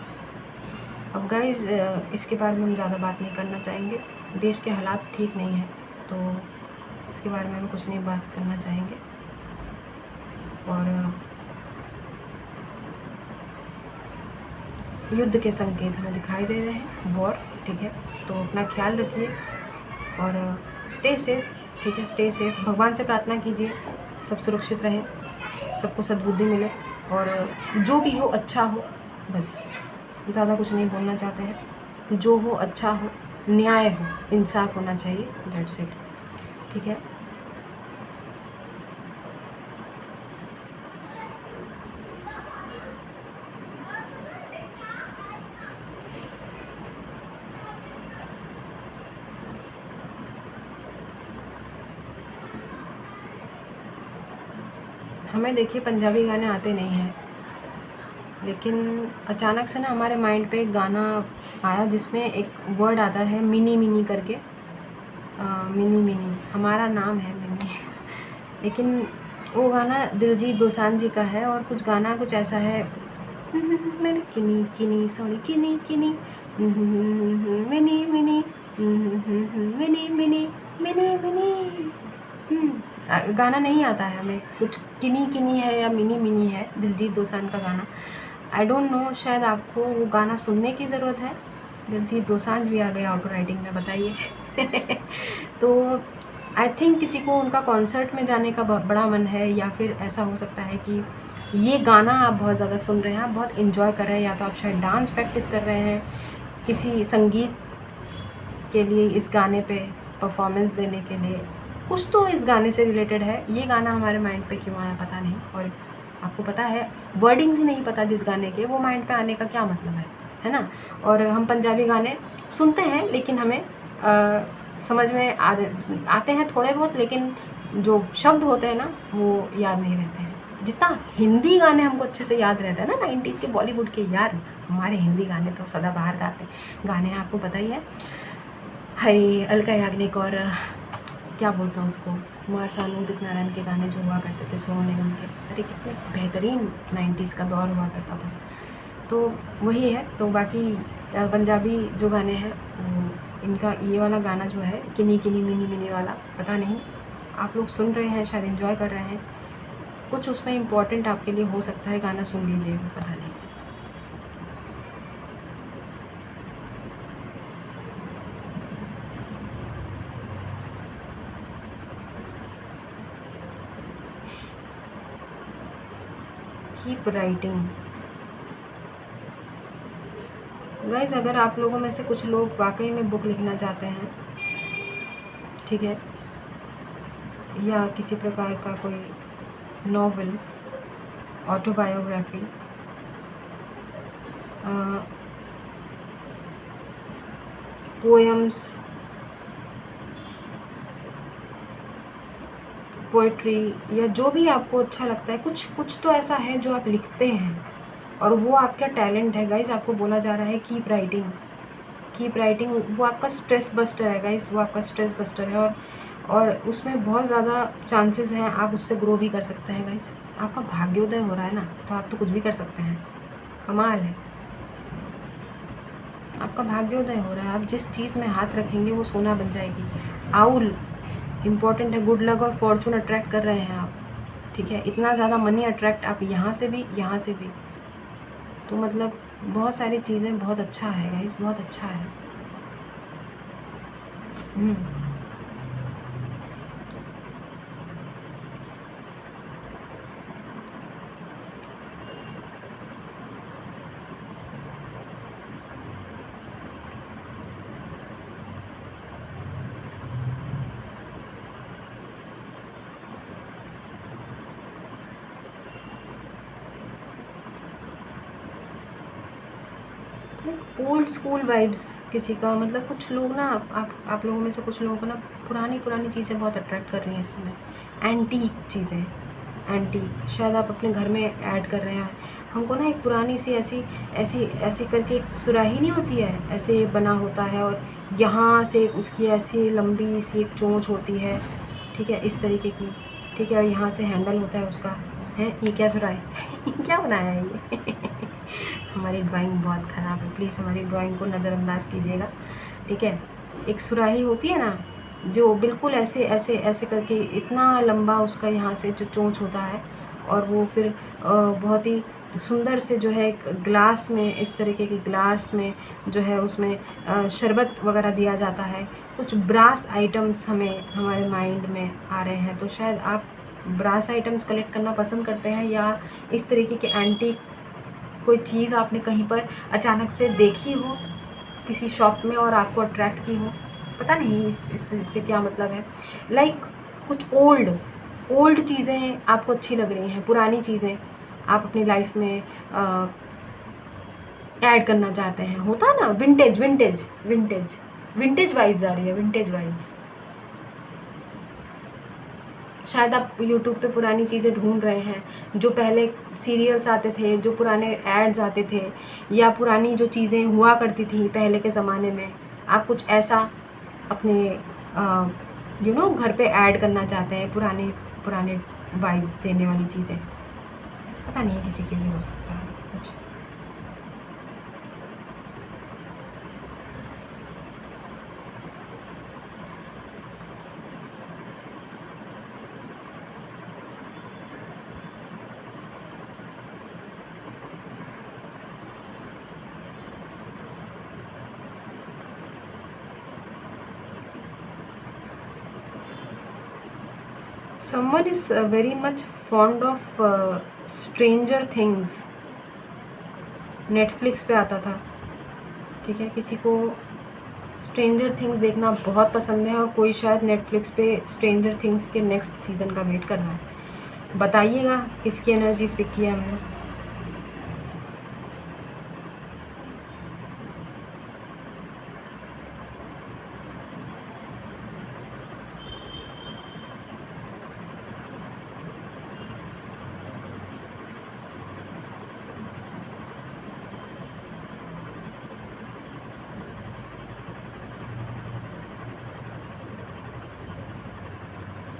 अब गाइज इसके बारे में हम ज़्यादा बात नहीं करना चाहेंगे, देश के हालात ठीक नहीं हैं, तो इसके बारे में हम कुछ नहीं बात करना चाहेंगे। और युद्ध के संकेत हमें दिखाई दे रहे हैं, वॉर, ठीक है। तो अपना ख्याल रखिए और स्टे सेफ, ठीक है, स्टे सेफ। भगवान से प्रार्थना कीजिए सब सुरक्षित रहें, सबको सद्बुद्धि मिले, और जो भी हो अच्छा हो, बस ज़्यादा कुछ नहीं बोलना चाहते हैं। जो हो अच्छा हो, न्याय हो, इंसाफ होना चाहिए, दैट्स इट, ठीक है। हमें देखिए पंजाबी गाने आते नहीं हैं, लेकिन अचानक से ना हमारे माइंड पे एक गाना आया जिसमें एक वर्ड आता है मिनी मिनी करके। मिनी मिनी हमारा नाम है मिनी लेकिन वो गाना दिलजीत दोसांझ जी का है, और कुछ गाना कुछ ऐसा है मैंने किनी किनी सोनी किनी किनी mini mini mini mini mini mini. गाना नहीं आता है हमें, कुछ किनी किनी है या मिनी मिनी है, दिलजीत दोसांझ का गाना। आई डोंट नो, शायद आपको वो गाना सुनने की ज़रूरत है। दिलजीत दोसांझ भी आ गया ऑटो राइटिंग में, बताइए तो आई थिंक किसी को उनका कॉन्सर्ट में जाने का बड़ा मन है, या फिर ऐसा हो सकता है कि ये गाना आप बहुत ज़्यादा सुन रहे हैं, आप बहुत इन्जॉय कर रहे हैं, या तो आप शायद डांस प्रैक्टिस कर रहे हैं किसी संगीत के लिए, इस गाने पे परफॉर्मेंस देने के लिए, कुछ तो इस गाने से रिलेटेड है। ये गाना हमारे माइंड पे क्यों आया पता नहीं, और आपको पता है वर्डिंग्स ही नहीं पता जिस गाने के, वो माइंड पे आने का क्या मतलब है ना। और हम पंजाबी गाने सुनते हैं, लेकिन हमें समझ में आते हैं थोड़े बहुत, लेकिन जो शब्द होते हैं ना वो याद नहीं रहते हैं। जितना हिंदी गाने हमको अच्छे से याद रहता है ना 90s के बॉलीवुड के, यार हमारे हिंदी गाने तो सदाबहार गाने हैं, आपको पता ही है। हाय अलका याग्निक और क्या बोलता हूँ उसको, कुमार सानू, उदित नारायण के गाने जो हुआ करते थे, सोनू निगम के, अरे कितने बेहतरीन 90s का दौर हुआ करता था। तो वही है। तो बाकी पंजाबी जो गाने हैं, इनका ये वाला गाना जो है किनी किनी मिनी मिनी वाला, पता नहीं आप लोग सुन रहे हैं, शायद एंजॉय कर रहे हैं, कुछ उसमें इम्पोर्टेंट आपके लिए हो सकता है, गाना सुन लीजिए, पता नहीं। कीप राइटिंग गाइज, अगर आप लोगों में से कुछ लोग वाकई में बुक लिखना चाहते हैं, ठीक है, या किसी प्रकार का कोई नॉवल, ऑटोबायोग्राफी, पोएम्स, पोइट्री, या जो भी आपको अच्छा लगता है, कुछ तो ऐसा है जो आप लिखते हैं और वो आपका टैलेंट है गाइज। आपको बोला जा रहा है कीप राइटिंग, कीप राइटिंग, वो आपका स्ट्रेस बस्टर है गाइज, वो आपका स्ट्रेस बस्टर है, और उसमें बहुत ज़्यादा चांसेस हैं, आप उससे ग्रो भी कर सकते हैं गाइज। आपका भाग्योदय हो रहा है ना, तो आप तो कुछ भी कर सकते हैं, कमाल है। आपका भाग्योदय हो रहा है। आप जिस चीज़ में हाथ रखेंगे वो सोना बन जाएगी। आउल इम्पॉर्टेंट है, गुड लक और फॉर्चून अट्रैक्ट कर रहे हैं आप, ठीक है। इतना ज़्यादा मनी अट्रैक्ट आप यहाँ से भी, यहाँ से भी, तो मतलब बहुत सारी चीज़ें, बहुत अच्छा है गाइस, बहुत अच्छा है। ओल्ड स्कूल वाइब्स किसी का, मतलब कुछ लोग ना, आप लोगों में से कुछ लोगों को ना पुरानी पुरानी चीज़ें बहुत अट्रैक्ट कर रही हैं इस समय। एंटीक चीज़ें, एंटीक शायद आप अपने घर में ऐड कर रहे हैं। हमको ना एक पुरानी सी ऐसी ऐसी ऐसी करके एक सुराही नहीं होती है, ऐसे बना होता है और यहाँ से उसकी ऐसी लंबी सी एक चोंच होती है, ठीक है, इस तरीके की, ठीक है, और यहाँ से हैंडल होता है उसका। है ये क्या सुराही क्या बनाया है ये हमारी ड्राइंग बहुत ख़राब है, प्लीज़ हमारी ड्राइंग को नज़रअंदाज कीजिएगा, ठीक है। एक सुराही होती है ना, जो बिल्कुल ऐसे ऐसे ऐसे करके इतना लंबा उसका यहाँ से जो चोंच होता है, और वो फिर बहुत ही सुंदर से जो है एक ग्लास में, इस तरीके के ग्लास में जो है उसमें शरबत वगैरह दिया जाता है। कुछ ब्रास आइटम्स हमें हमारे माइंड में आ रहे हैं, तो शायद आप ब्रास आइटम्स कलेक्ट करना पसंद करते हैं, या इस तरीके के एंटीक कोई चीज़ आपने कहीं पर अचानक से देखी हो किसी शॉप में और आपको अट्रैक्ट की हो, पता नहीं इससे क्या मतलब है। लाइक कुछ ओल्ड चीज़ें आपको अच्छी लग रही हैं, पुरानी चीज़ें आप अपनी लाइफ में ऐड करना चाहते हैं, होता है ना, vintage vintage vintage vintage vibes आ रही है, विंटेज वाइब्स। शायद आप यूट्यूब पे पुरानी चीज़ें ढूंढ रहे हैं, जो पहले सीरियल्स आते थे, जो पुराने एड्स आते थे, या पुरानी जो चीज़ें हुआ करती थी पहले के ज़माने में, आप कुछ ऐसा अपने घर पे ऐड करना चाहते हैं, पुराने पुराने वाइब्स देने वाली चीज़ें। पता नहीं किसी के लिए हो सकता है कुछ। Someone is very much fond of Stranger Things, Netflix पे आता था, ठीक है। किसी को स्ट्रेंजर थिंग्स देखना बहुत पसंद है, और कोई शायद नेटफ्लिक्स पे स्ट्रेंजर थिंग्स के नेक्स्ट सीज़न का वेट कर रहा है। बताइएगा किसकी एनर्जी स्पिक किया हमने।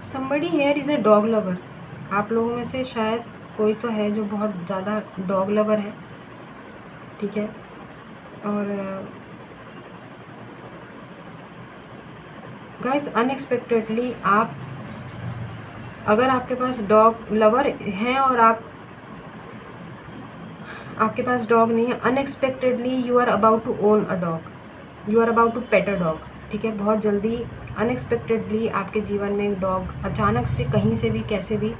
somebody here is a dog lover. आप लोगों में से शायद कोई तो है जो बहुत ज़्यादा डॉग लवर है, ठीक है। और गाइस अनएक्सपेक्टेडली आप, अगर आपके पास डॉग लवर हैं और आपके पास डॉग नहीं है, unexpectedly you are about to own a dog, you are about to pet a dog, ठीक है। बहुत जल्दी अनएक्सपेक्टेडली आपके जीवन में एक डॉग अचानक से कहीं से भी कैसे भी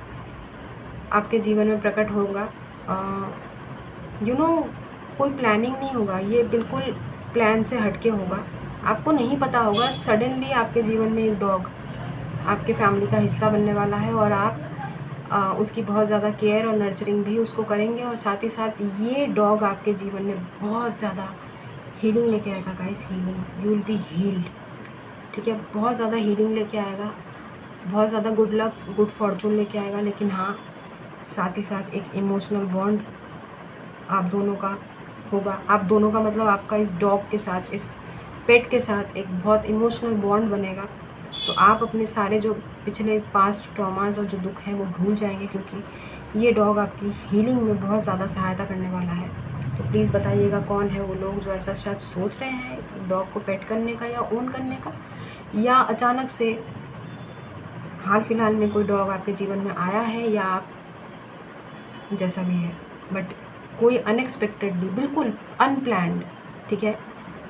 आपके जीवन में प्रकट होगा। कोई प्लानिंग नहीं होगा, ये बिल्कुल प्लान से हटके होगा, आपको नहीं पता होगा। सडनली आपके जीवन में एक डॉग आपके फैमिली का हिस्सा बनने वाला है, और आप उसकी बहुत ज़्यादा केयर और नर्चरिंग भी उसको करेंगे, और साथ ही साथ ये डॉग आपके जीवन में बहुत ज़्यादा हीलिंग लेके आएगा guys, healing, you will be healed, ठीक है। बहुत ज़्यादा हीलिंग लेके आएगा, बहुत ज़्यादा गुड लक, गुड फॉर्चून लेके आएगा। लेकिन हाँ, साथ ही साथ एक इमोशनल बॉन्ड आप दोनों का होगा। आप दोनों का मतलब आपका इस डॉग के साथ, इस पेट के साथ एक बहुत इमोशनल बॉन्ड बनेगा। तो आप अपने सारे जो पिछले पास्ट ट्रॉमास और जो दुख हैं वो भूल जाएंगे, क्योंकि ये डॉग आपकी हीलिंग में बहुत ज़्यादा सहायता करने वाला है। तो प्लीज़ बताइएगा कौन है वो लोग जो ऐसा शायद सोच रहे हैं डॉग को पेट करने का या ओन करने का, या अचानक से हाल फिलहाल में कोई डॉग आपके जीवन में आया है, या आप जैसा भी है, बट कोई अनएक्सपेक्टेडली बिल्कुल अनप्लैन्ड, ठीक है,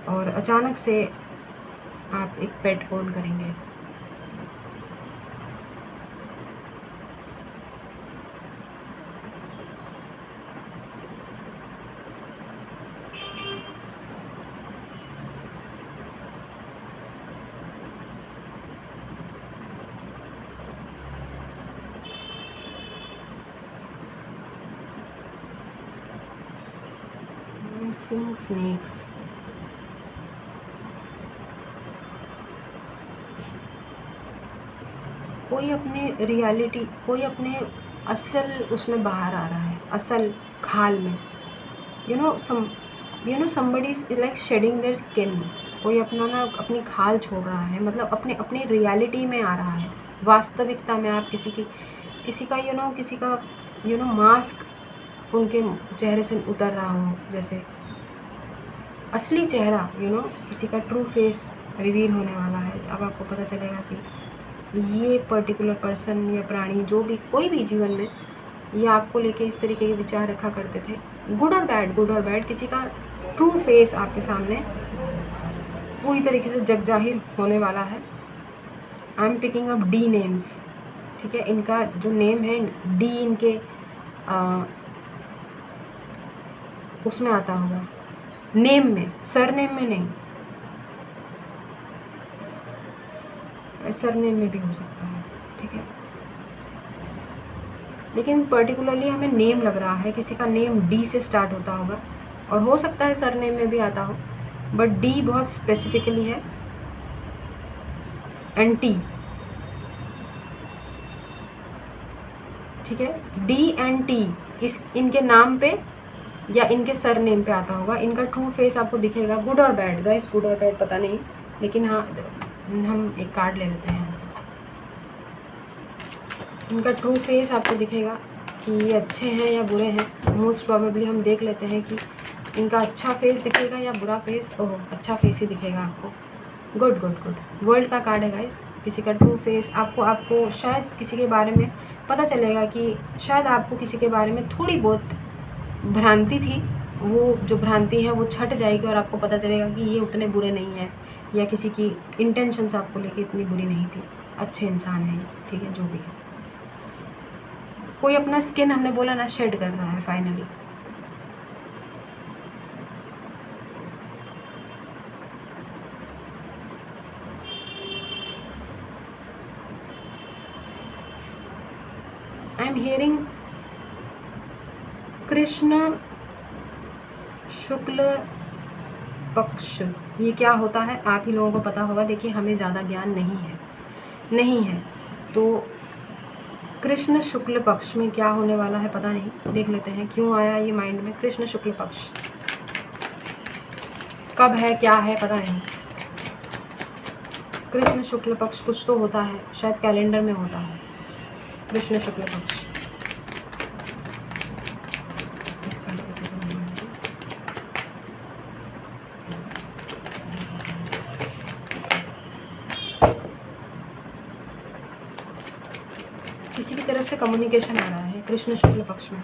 और अचानक से आप एक पेट ओन करेंगे। Seeing snakes. कोई अपने रियलिटी, कोई अपने असल उसमें बाहर आ रहा है, असल खाल में, somebody is like shedding their skin. कोई अपना ना अपनी खाल छोड़ रहा है, मतलब अपने अपने रियलिटी में आ रहा है, वास्तविकता में। आप किसी का मास्क उनके चेहरे से उतर रहा हो, जैसे असली चेहरा किसी का ट्रू फेस रिवील होने वाला है। अब आपको पता चलेगा कि ये पर्टिकुलर पर्सन या प्राणी, जो भी कोई भी जीवन में, ये आपको लेके इस तरीके के विचार रखा करते थे, गुड और बैड, किसी का ट्रू फेस आपके सामने पूरी तरीके से जग जाहिर होने वाला है। I am picking up D names, ठीक है, इनका जो नेम है डी इनके उसमें आता होगा, नेम में, सरनेम में नहीं, सरनेम में भी हो सकता है, ठीक है, लेकिन पर्टिकुलरली हमें नेम लग रहा है, किसी का नेम डी से स्टार्ट होता होगा, और हो सकता है सरनेम में भी आता हो, बट डी बहुत स्पेसिफिकली है, एंड टी, ठीक है, डी एंड टी इनके नाम पे या इनके सरनेम पे आता होगा। इनका ट्रू फेस आपको दिखेगा, गुड और बैड गाइस, गुड और बैड पता नहीं, लेकिन हाँ हम एक कार्ड ले लेते हैं यहाँ से। इनका ट्रू फेस आपको दिखेगा कि ये अच्छे हैं या बुरे हैं। मोस्ट प्रोबेबली हम देख लेते हैं कि इनका अच्छा फेस दिखेगा या बुरा फेस। ओह, अच्छा फेस ही दिखेगा आपको। गुड गुड गुड, वर्ल्ड का कार्ड है गाइस। किसी का ट्रू फेस आपको शायद किसी के बारे में पता चलेगा कि शायद आपको किसी के बारे में थोड़ी बहुत भ्रांति थी, वो जो भ्रांति है वो छट जाएगी और आपको पता चलेगा कि ये उतने बुरे नहीं हैं, या किसी की इंटेंशंस आपको लेके इतनी बुरी नहीं थी, अच्छे इंसान हैं, ठीक है, जो भी है। कोई अपना स्किन, हमने बोला ना, शेड कर रहा है फाइनली। आई एम हियरिंग कृष्ण शुक्ल पक्ष। ये क्या होता है आप ही लोगों को पता होगा। देखिए, हमें ज़्यादा ज्ञान नहीं है, तो कृष्ण शुक्ल पक्ष में क्या होने वाला है पता नहीं। देख लेते हैं क्यों आया ये माइंड में। कृष्ण शुक्ल पक्ष कब है, क्या है, पता नहीं। कृष्ण शुक्ल पक्ष कुछ तो होता है, शायद कैलेंडर में होता है कृष्ण शुक्ल पक्ष। किसी की तरफ से कम्युनिकेशन आ रहा है कृष्ण शुक्ल पक्ष में।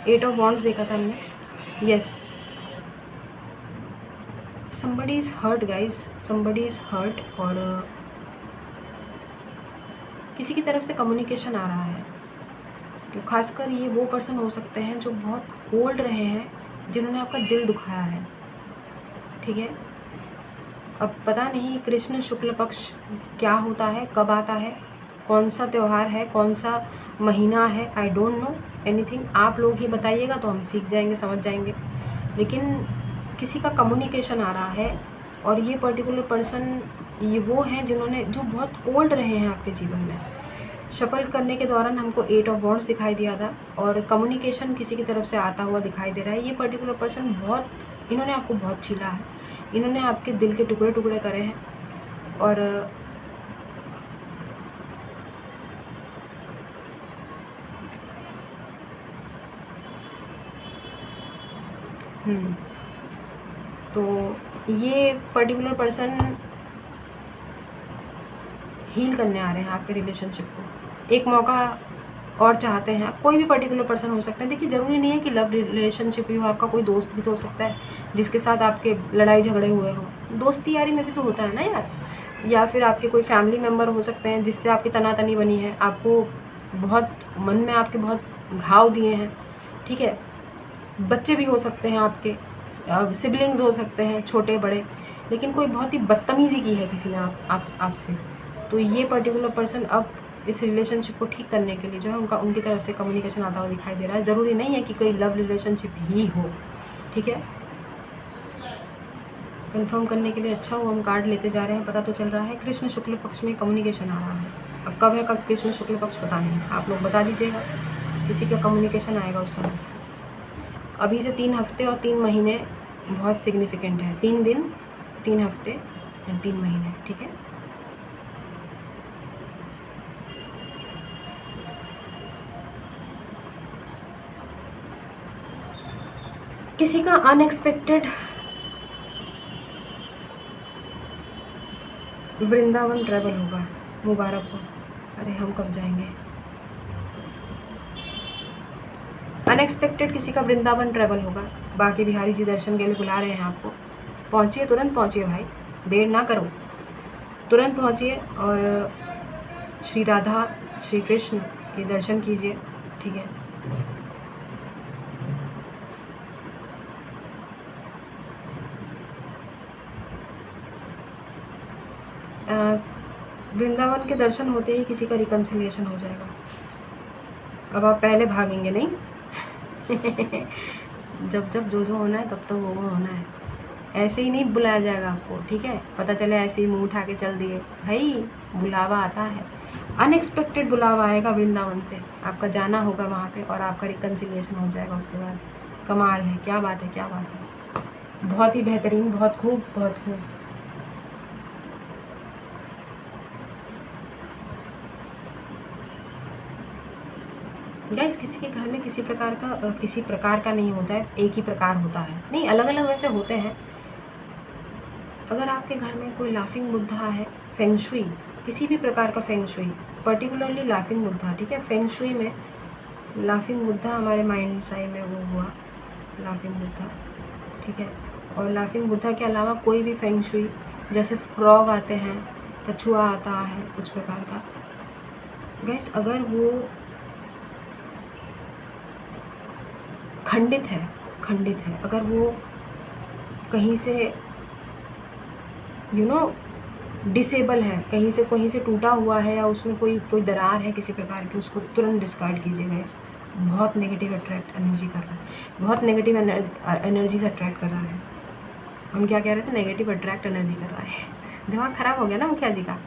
8 ऑफ वॉन्ड्स देखा था हमने। Yes, somebody is hurt guys, somebody is hurt, और किसी की तरफ से कम्युनिकेशन आ रहा है। तो खासकर ये वो पर्सन हो सकते हैं जो बहुत कोल्ड रहे हैं, जिन्होंने आपका दिल दुखाया है, ठीक है। अब पता नहीं कृष्ण शुक्ल पक्ष क्या होता है, कब आता है, कौन सा त्यौहार है, कौन सा महीना है, आई डोंट नो एनीथिंग। आप लोग ही बताइएगा तो हम सीख जाएंगे, समझ जाएंगे। लेकिन किसी का कम्युनिकेशन आ रहा है, और ये पर्टिकुलर पर्सन ये वो हैं जो बहुत कोल्ड रहे हैं आपके जीवन में। शफल करने के दौरान हमको 8 ऑफ वॉन्ड्स दिखाई दिया था, और कम्युनिकेशन किसी की तरफ से आता हुआ दिखाई दे रहा है। ये पर्टिकुलर पर्सन इन्होंने आपको बहुत छीला है, इन्होंने आपके दिल के टुकड़े टुकड़े करे हैं, और तो ये पर्टिकुलर पर्सन हील करने आ रहे हैं आपके रिलेशनशिप को, एक मौका और चाहते हैं। कोई भी पर्टिकुलर पर्सन हो सकता है। देखिए, ज़रूरी नहीं है कि लव रिलेशनशिप ही हो, आपका कोई दोस्त भी तो हो सकता है जिसके साथ आपके लड़ाई झगड़े हुए हों। दोस्ती यारी में भी तो होता है ना यार। या फिर आपके कोई फैमिली मेम्बर हो सकते हैं जिससे आपकी तनातनी बनी है, आपको बहुत मन में आपके बहुत घाव दिए हैं, ठीक है। बच्चे भी हो सकते हैं आपके, सिबलिंग्स हो सकते हैं छोटे बड़े, लेकिन कोई बहुत ही बदतमीज़ी की है किसी ने आपसे। तो ये पर्टिकुलर पर्सन अब इस रिलेशनशिप को ठीक करने के लिए जो है उनकी तरफ से कम्युनिकेशन आता हुआ दिखाई दे रहा है। ज़रूरी नहीं है कि कोई लव रिलेशनशिप ही हो, ठीक है। कंफर्म करने के लिए अच्छा हुआ हम कार्ड लेते जा रहे हैं। पता तो चल रहा है कृष्ण शुक्ल पक्ष में कम्युनिकेशन आ रहा है। अब कब है, कब कृष्ण शुक्ल पक्ष पता नहीं, आप लोग बता दीजिएगा। किसी का कम्युनिकेशन आएगा उस समय। अभी से 3 हफ्ते और 3 महीने बहुत सिग्निफिकेंट है। 3 दिन, 3 हफ्ते और 3 महीने, ठीक है। किसी का अनएक्सपेक्टेड वृंदावन ट्रैवल होगा, मुबारक हो। अरे हम कब जाएंगे। अनएक्सपेक्टेड किसी का वृंदावन ट्रैवल होगा। बाकी बिहारी जी दर्शन के लिए बुला रहे हैं आपको। पहुँचिए, तुरंत पहुँचिए भाई, देर ना करो, तुरंत पहुँचिए और श्री राधा श्री कृष्ण के दर्शन कीजिए, ठीक है। वृंदावन के दर्शन होते ही किसी का रिकन्सिलिएशन हो जाएगा। अब आप पहले भागेंगे नहीं जब जब जो जो होना है तब तो वो होना है। ऐसे ही नहीं बुलाया जाएगा आपको, ठीक है। पता चले ऐसे ही मुंह उठा के चल दिए, भाई बुलावा आता है। अनएक्सपेक्टेड बुलावा आएगा वृंदावन से, आपका जाना होगा वहाँ पे और आपका रिकन्सिलिएशन हो जाएगा उसके बाद। कमाल है, क्या बात है, क्या बात है। बहुत ही बेहतरीन, बहुत खूब, बहुत खूब। गाइस, किसी के घर में किसी प्रकार का नहीं होता है, एक ही प्रकार होता है। नहीं, अलग अलग वैसे होते हैं। अगर आपके घर में कोई लाफिंग बुद्धा है, फेंग शुई, किसी भी प्रकार का feng shui, particularly laughing Buddha, ठीक है। फेंग शुई में लाफिंग बुद्धा हमारे माइंड साई में वो हुआ लाफिंग बुद्धा, ठीक है। और लाफिंग बुद्धा के अलावा कोई भी फेंग शुई, जैसे फ्रॉग आते हैं, कछुआ आता है, कुछ प्रकार का। गाइस, अगर वो खंडित है, अगर वो कहीं से डिसेबल है, कहीं से टूटा हुआ है, या उसमें कोई दरार है किसी प्रकार की, उसको तुरंत डिस्कार्ड कीजिए गाइस। बहुत नेगेटिव अट्रैक्ट एनर्जी कर रहा है, बहुत नेगेटिव एनर्जी से अट्रैक्ट कर रहा है। हम क्या कह रहे थे, नेगेटिव अट्रैक्ट एनर्जी कर रहा है। दिमाग ख़राब हो गया ना मुखिया जी का।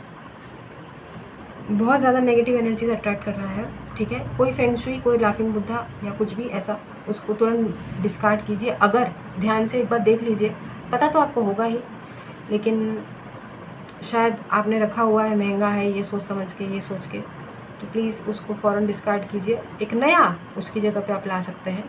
बहुत ज़्यादा नेगेटिव एनर्जी से अट्रैक्ट कर रहा है, ठीक है। कोई फेंग शुई, कोई लाफिंग बुद्धा या कुछ भी ऐसा, उसको तुरंत डिस्कार्ड कीजिए। अगर ध्यान से एक बार देख लीजिए, पता तो आपको होगा ही, लेकिन शायद आपने रखा हुआ है, महंगा है, ये सोच समझ के, ये सोच के, तो प्लीज़ उसको फ़ौरन डिस्कार्ड कीजिए। एक नया उसकी जगह पे आप ला सकते हैं,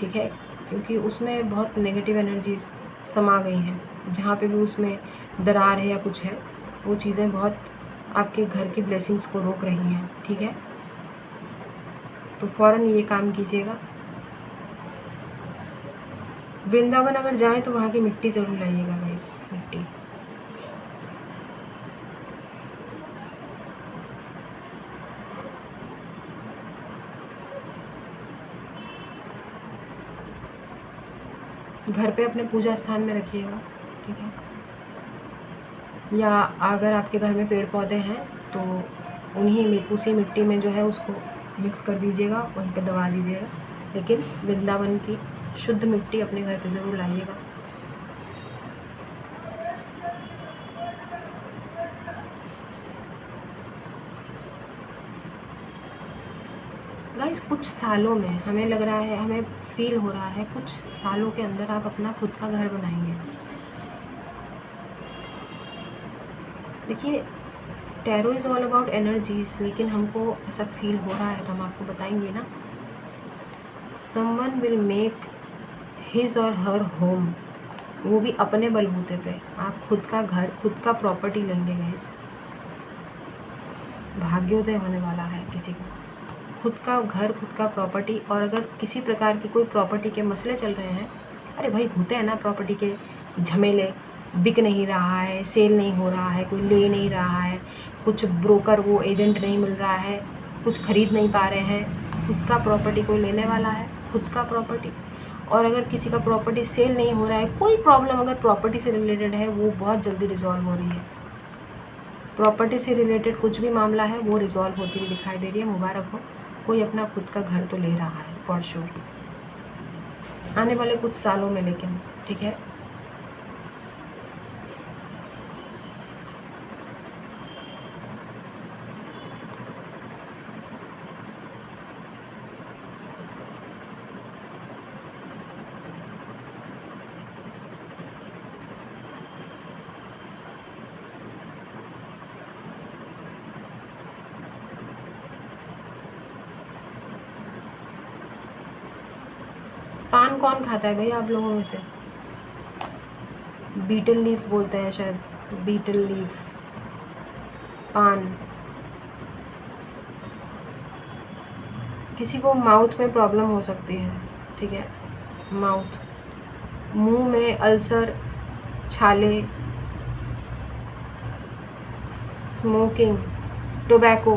ठीक है, क्योंकि उसमें बहुत नेगेटिव एनर्जीज समा गई हैं। जहाँ पे भी उसमें दरार है या कुछ है, वो चीज़ें बहुत आपके घर की ब्लेसिंग्स को रोक रही हैं, ठीक है। तो फ़ौरन ये काम कीजिएगा। वृंदावन अगर जाएँ तो वहाँ की मिट्टी ज़रूर लाइएगा गाइस, मिट्टी। घर पे अपने पूजा स्थान में रखिएगा, ठीक है। या अगर आपके घर में पेड़ पौधे हैं तो उसी मिट्टी में जो है उसको मिक्स कर दीजिएगा, वहीं पे दबा दीजिएगा। लेकिन वृंदावन की शुद्ध मिट्टी अपने घर पे ज़रूर लाइएगा। गाइस, कुछ सालों में हमें लग रहा है, हमें फील हो रहा है, कुछ सालों के अंदर आप अपना खुद का घर बनाएंगे। देखिए, tarot is all about energies, लेकिन हमको ऐसा फील हो रहा है तो हम आपको बताएंगे ना। समवन विल मेक हिज और हर होम, वो भी अपने बलबूते पे। आप खुद का घर, खुद का प्रॉपर्टी लेंगे गाइस। भाग्योदय होने वाला है किसी का, खुद का घर, खुद का प्रॉपर्टी। और अगर किसी प्रकार की कोई प्रॉपर्टी के मसले चल रहे हैं, अरे भाई होते हैं ना प्रॉपर्टी के झमेले, बिक नहीं रहा है, सेल नहीं हो रहा है, कोई ले नहीं रहा है, कुछ ब्रोकर वो एजेंट नहीं मिल रहा है, कुछ खरीद नहीं पा रहे हैं। खुद का प्रॉपर्टी कोई लेने वाला है, खुद का प्रॉपर्टी। और अगर किसी का प्रॉपर्टी सेल नहीं हो रहा है, कोई प्रॉब्लम अगर प्रॉपर्टी से रिलेटेड है, वो बहुत जल्दी रिजॉल्व हो रही है। प्रॉपर्टी से रिलेटेड कुछ भी मामला है वो रिजॉल्व होती हुई दिखाई दे रही है। मुबारक हो, कोई अपना खुद का घर तो ले रहा है फॉर श्योर, आने वाले कुछ सालों में। लेकिन ठीक है, पान कौन खाता है भैया आप लोगों में से? बीटल लीफ बोलते हैं शायद, बीटल लीफ, पान। किसी को माउथ में प्रॉब्लम हो सकती है, ठीक है, माउथ, मुंह में अल्सर, छाले, स्मोकिंग, टोबैको।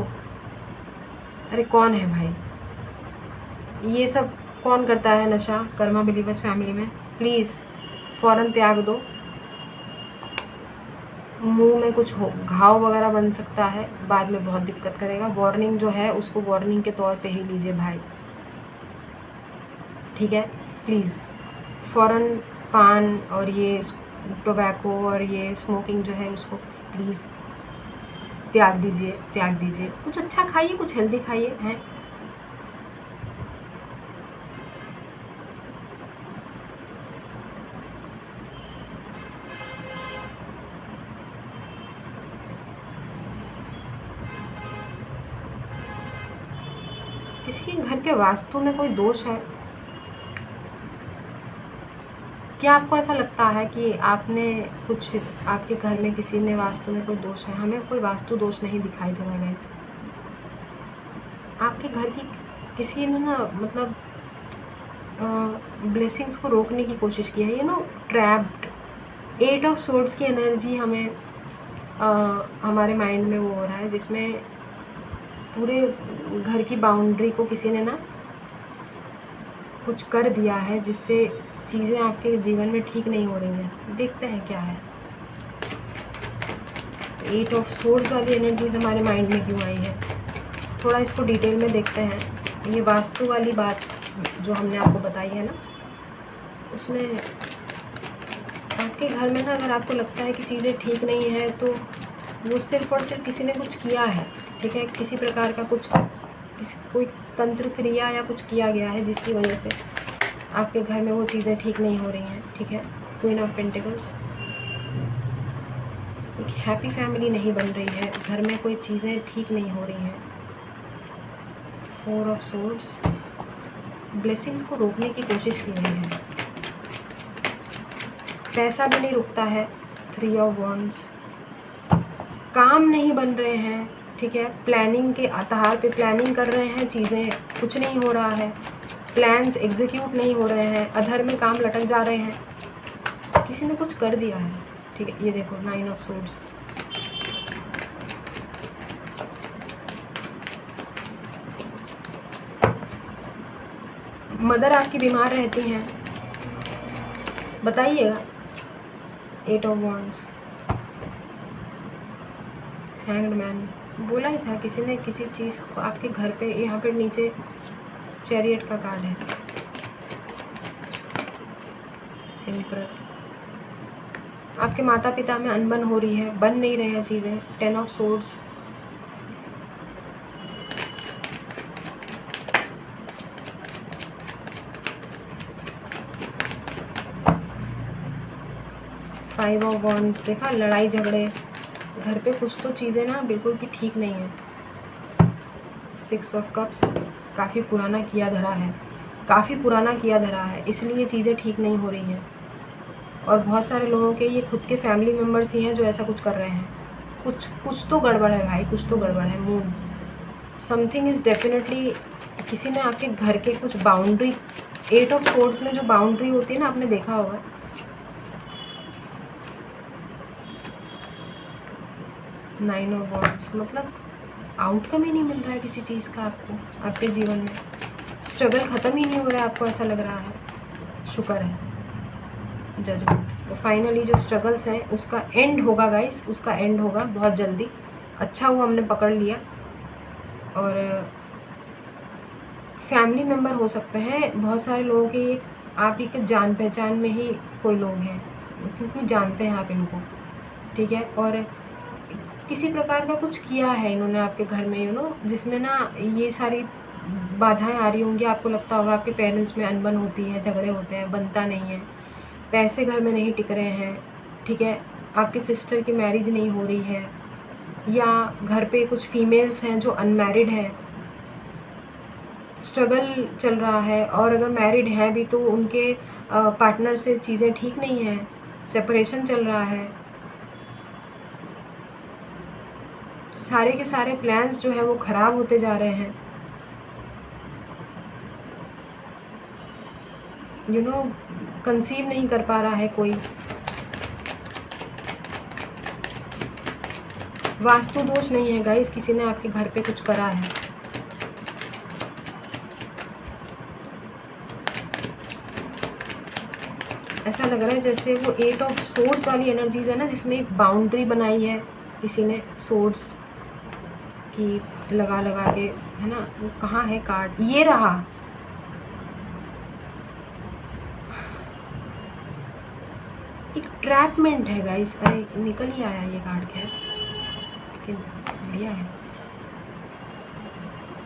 अरे कौन है भाई, ये सब कौन करता है नशा कर्मा बिलीवर्स फैमिली में? प्लीज़ फ़ौरन त्याग दो। मुंह में कुछ हो, घाव वगैरह बन सकता है, बाद में बहुत दिक्कत करेगा। वार्निंग जो है उसको वार्निंग के तौर पे ही लीजिए भाई, ठीक है। प्लीज़ फ़ौरन पान और ये टोबैको और ये स्मोकिंग जो है उसको प्लीज़ त्याग दीजिए, त्याग दीजिए। कुछ अच्छा खाइए, कुछ हेल्दी खाइए हैं। किसी के घर के वास्तु में कोई दोष है क्या? आपको ऐसा लगता है कि आपने कुछ, आपके घर में किसी ने वास्तु में कोई दोष है? हमें कोई वास्तु दोष नहीं दिखाई दे रहा है गाइस। आपके घर की किसी ने ना मतलब ब्लेसिंग्स को रोकने की कोशिश की है, ट्रैप्ड। 8 ऑफ सोर्ड्स की एनर्जी हमें हमारे माइंड में वो हो रहा है, जिसमें पूरे घर की बाउंड्री को किसी ने ना कुछ कर दिया है, जिससे चीज़ें आपके जीवन में ठीक नहीं हो रही हैं। देखते हैं क्या है। 8 ऑफ सोर्ड्स वाली एनर्जीज हमारे माइंड में क्यों आई है, थोड़ा इसको डिटेल में देखते हैं। ये वास्तु वाली बात जो हमने आपको बताई है ना, उसमें आपके घर में ना अगर आपको लगता है कि चीज़ें ठीक नहीं है, तो वो सिर्फ़ और सिर्फ किसी ने कुछ किया है, ठीक है। किसी प्रकार का कोई तंत्र क्रिया या कुछ किया गया है, जिसकी वजह से आपके घर में वो चीज़ें ठीक नहीं हो रही हैं, ठीक है। क्वीन ऑफ पेंटिकल्स, एक हैप्पी फैमिली नहीं बन रही है, घर में कोई चीज़ें ठीक नहीं हो रही हैं। 4 ऑफ सोर्ड्स, ब्लेसिंग्स को रोकने की कोशिश की गई है, पैसा भी नहीं रुकता है। 3 ऑफ वॉन्ड्स, काम नहीं बन रहे हैं, ठीक है। प्लानिंग के आधार पे प्लानिंग कर रहे हैं, चीज़ें कुछ नहीं हो रहा है, प्लान्स एग्जीक्यूट नहीं हो रहे हैं, अधर में काम लटक जा रहे हैं। किसी ने कुछ कर दिया है, ठीक है। ये देखो 9 ऑफ सोर्ड्स, मदर आपकी बीमार रहती हैं, बताइएगा। 8 ऑफ वॉन्ड्स, हैंग्ड मैन, बोला ही था किसी ने किसी चीज़ को आपके घर पे, यहाँ पे नीचे चैरियट का कार्ड है, एम्परर। आपके माता पिता में अनबन हो रही है, बन नहीं रहे हैं चीज़ें। 10 of swords, five of wands, देखा लड़ाई झगड़े, घर पे कुछ तो चीज़ें ना बिल्कुल भी ठीक नहीं है। 6 ऑफ कप्स, काफ़ी पुराना किया धरा है, काफ़ी पुराना किया धरा है, इसलिए चीज़ें ठीक नहीं हो रही हैं। और बहुत सारे लोगों के ये खुद के फैमिली मेम्बर्स ही हैं जो ऐसा कुछ कर रहे हैं। कुछ तो गड़बड़ है भाई, कुछ तो गड़बड़ है। मून समथिंग इज़ डेफिनेटली, किसी ने आपके घर के कुछ बाउंड्री, 8 ऑफ सोर्ड्स में जो बाउंड्री होती है ना, आपने देखा होगा। नाइन ऑफ वॉन्ड्स मतलब आउटकम ही नहीं मिल रहा है किसी चीज़ का आपको, आपके जीवन में स्ट्रगल ख़त्म ही नहीं हो रहा है, आपको ऐसा लग रहा है। शुक्र है जजमेंट। तो फाइनली जो स्ट्रगल्स हैं उसका एंड होगा गाइस, उसका एंड होगा बहुत जल्दी। अच्छा हुआ हमने पकड़ लिया। और फैमिली मेम्बर हो सकते हैं बहुत सारे लोगों के, ये आप ही के जान पहचान में ही कोई लोग हैं, क्योंकि जानते हैं आप इनको, ठीक है। और किसी प्रकार का कुछ किया है इन्होंने आपके घर में, जिसमें ना ये सारी बाधाएं आ रही होंगी। आपको लगता होगा आपके पेरेंट्स में अनबन होती है, झगड़े होते हैं, बनता नहीं है, पैसे घर में नहीं टिक रहे हैं, ठीक है। आपके सिस्टर की मैरिज नहीं हो रही है, या घर पे कुछ फीमेल्स हैं जो अनमैरिड हैं, स्ट्रगल चल रहा है। और अगर मैरिड हैं भी तो उनके पार्टनर से चीज़ें ठीक नहीं हैं, सेपरेशन चल रहा है। सारे के सारे प्लान्स जो है वो ख़राब होते जा रहे हैं। कंसीव नहीं कर पा रहा है कोई। वास्तु दोष नहीं है गाइस, किसी ने आपके घर पे कुछ करा है। ऐसा लग रहा है जैसे वो 8 ऑफ सोर्ड्स वाली एनर्जीज है ना, जिसमें एक बाउंड्री बनाई है किसी ने सोर्ड्स की लगा के, है ना। वो कहाँ है कार्ड, ये रहा। एक ट्रैपमेंट है गाइस। अरे निकल ही आया ये कार्ड, खैर इसके बढ़िया है।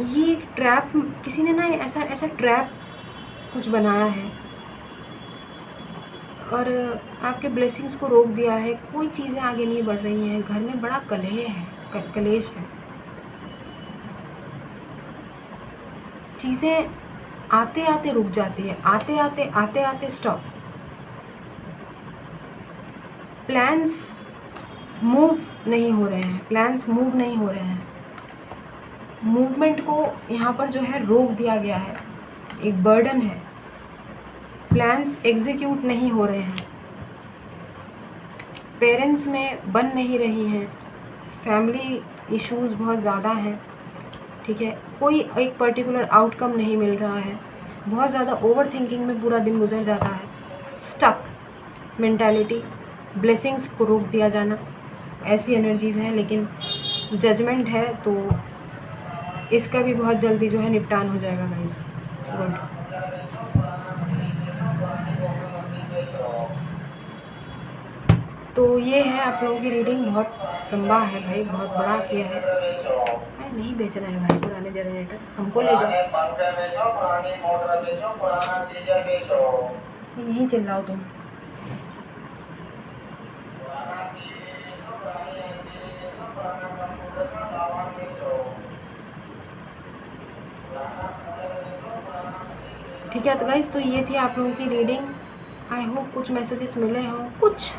ये एक ट्रैप, किसी ने ना ऐसा ट्रैप कुछ बनाया है और आपके ब्लेसिंग्स को रोक दिया है। कोई चीज़ें आगे नहीं बढ़ रही हैं, घर में बड़ा कलह है, कलेश है। चीज़ें आते आते रुक जाती है, आते आते स्टॉप। प्लान्स मूव नहीं हो रहे हैं, मूवमेंट को यहाँ पर जो है रोक दिया गया है, एक बर्डन है। प्लान्स एग्जीक्यूट नहीं हो रहे हैं, पेरेंट्स में बन नहीं रही हैं, फैमिली इश्यूज़ बहुत ज़्यादा हैं, ठीक है। कोई एक पर्टिकुलर आउटकम नहीं मिल रहा है, बहुत ज़्यादा ओवर थिंकिंग में पूरा दिन गुजर जाता है, स्टक मेंटालिटी, ब्लेसिंग्स को रोक दिया जाना, ऐसी एनर्जीज़ हैं। लेकिन जजमेंट है तो इसका भी बहुत जल्दी जो है निपटान हो जाएगा गाइस। गुड। तो ये है आप लोगों की रीडिंग। बहुत लंबा है भाई, बहुत बड़ा किया है। अरे नहीं बेचना है भाई पुराने जनरेटर, हमको ले जाओ, यहीं चिल्लाओ तुम। ठीक है तो गाइस, तो ये थी आप लोगों की रीडिंग। आई होप कुछ मैसेजेस मिले हों, कुछ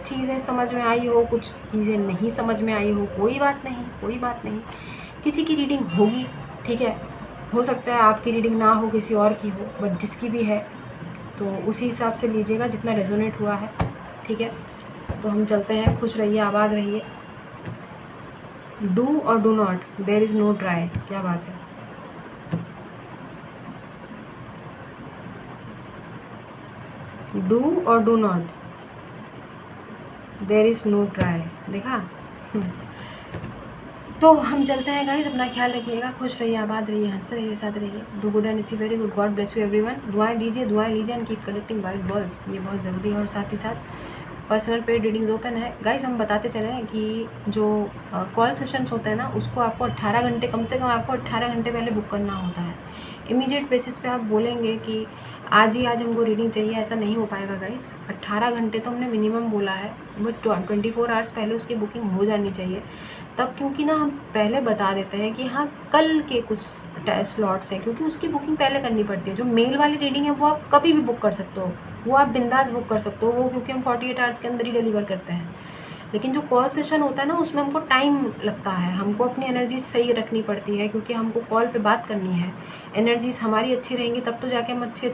चीज़ें समझ में आई हो, कुछ चीज़ें नहीं समझ में आई हो। कोई बात नहीं, किसी की रीडिंग होगी, ठीक है। हो सकता है आपकी रीडिंग ना हो, किसी और की हो, बट जिसकी भी है तो उसी हिसाब से लीजिएगा जितना रेजोनेट हुआ है, ठीक है। तो हम चलते हैं, खुश रहिए, आबाद रहिए। Do or do not, there is no try. क्या बात है। Do or do not, there is no try. देखा। तो हम चलते हैं गाइस, अपना ख्याल रखिएगा, खुश रहिए, आबाद रहिए, हंसते रहिए, साथ रहिए। Do good and see very good. God bless you everyone. दुआएं दीजिए, दुआएं लीजिए and keep collecting white balls, ये बहुत ज़रूरी है। और साथ ही साथ पर्सनल पेड रीडिंग्स ओपन है। गाइस हम बताते चलें कि जो कॉल सेशंस होते हैं ना, उसको आपको 18 घंटे, कम से कम आपको 18 घंटे पहले बुक करना होता है। इमीडिएट बेसिस पे आप बोलेंगे कि आज ही आज हमको रीडिंग चाहिए, ऐसा नहीं हो पाएगा गाइस। 18 घंटे तो हमने मिनिमम बोला है, वो 24 आवर्स पहले उसकी बुकिंग हो जानी चाहिए तब, क्योंकि ना हम पहले बता देते हैं कि हाँ कल के कुछ स्लॉट्स हैं, क्योंकि उसकी बुकिंग पहले करनी पड़ती है। जो मेल वाली रीडिंग है वो आप कभी भी बुक कर सकते हो, वो आप बिंदास बुक कर सकते हो, वो क्योंकि हम 48 आवर्स के अंदर ही डिलीवर करते हैं। लेकिन जो कॉल सेशन होता है ना, उसमें हमको टाइम लगता है, हमको अपनी एनर्जी सही रखनी पड़ती है, क्योंकि हमको कॉल पे बात करनी है। एनर्जीज हमारी अच्छी रहेंगी तब तो जाके हम अच्छी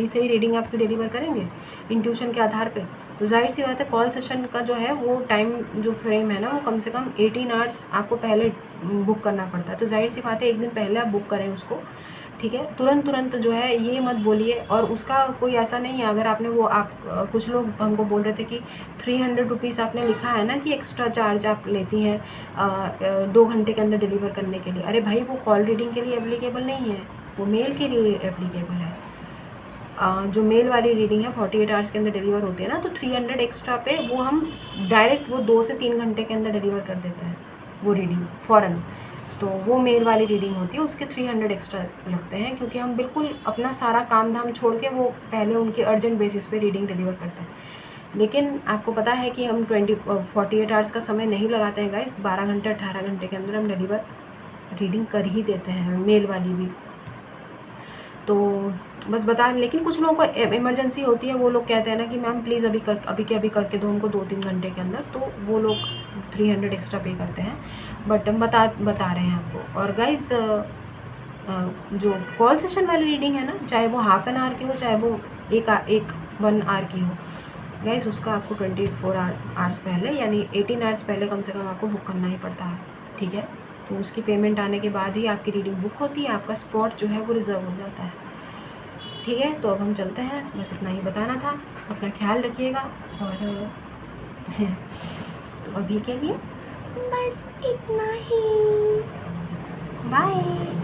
सही रीडिंग आपकी डिलीवर करेंगे इंट्यूशन के आधार पे। तो जाहिर सी बात है कॉल सेशन का जो है वो टाइम जो फ्रेम है ना, वो कम से कम 18 आवर्स आपको पहले बुक करना पड़ता है। तो जाहिर सी बात है एक दिन पहले आप बुक करें उसको, ठीक है। तुरंत जो है ये मत बोलिए, और उसका कोई ऐसा नहीं है। अगर आपने वो आप कुछ लोग हमको बोल रहे थे कि 300 रुपीज़ आपने लिखा है ना कि एक्स्ट्रा चार्ज आप लेती हैं 2 घंटे के अंदर डिलीवर करने के लिए। अरे भाई वो कॉल रीडिंग के लिए एप्लीकेबल नहीं है, वो मेल के लिए एप्लीकेबल है। जो मेल वाली रीडिंग है 48 आवर्स के अंदर डिलीवर होती है ना, तो 300 एक्स्ट्रा पे वो हम डायरेक्ट वो 2 से 3 घंटे के अंदर डिलीवर कर देते हैं वो रीडिंग फ़ौरन। तो वो मेल वाली रीडिंग होती है, उसके 300 एक्स्ट्रा लगते हैं, क्योंकि हम बिल्कुल अपना सारा काम धाम छोड़ के वो पहले उनके अर्जेंट बेसिस पे रीडिंग डिलीवर करते हैं। लेकिन आपको पता है कि हम 48 आवर्स का समय नहीं लगाते हैं गाइस, 12 घंटे 18 घंटे के अंदर हम रीडिंग कर ही देते हैं, मेल वाली भी। तो बस बता। लेकिन कुछ लोगों को इमरजेंसी होती है, वो लोग कहते हैं ना कि मैम प्लीज़ अभी के अभी करके दो हमको 2-3 घंटे के अंदर, तो वो लोग 300 एक्स्ट्रा पे करते हैं। बट हम बता रहे हैं आपको। और गाइस जो कॉल सेशन वाली रीडिंग है ना, चाहे वो हाफ एन आवर की हो, चाहे वो 1 आवर की हो गाइस, उसका आपको 24 आवर्स पहले, यानी 18 आवर्स पहले कम से कम आपको बुक करना ही पड़ता है, ठीक है। तो उसकी पेमेंट आने के बाद ही आपकी रीडिंग बुक होती है, आपका स्पॉट जो है वो रिज़र्व हो जाता है, ठीक है। तो अब हम चलते हैं, बस इतना ही बताना था। अपना ख्याल रखिएगा, और तो अभी के लिए बस इतना ही। बाय।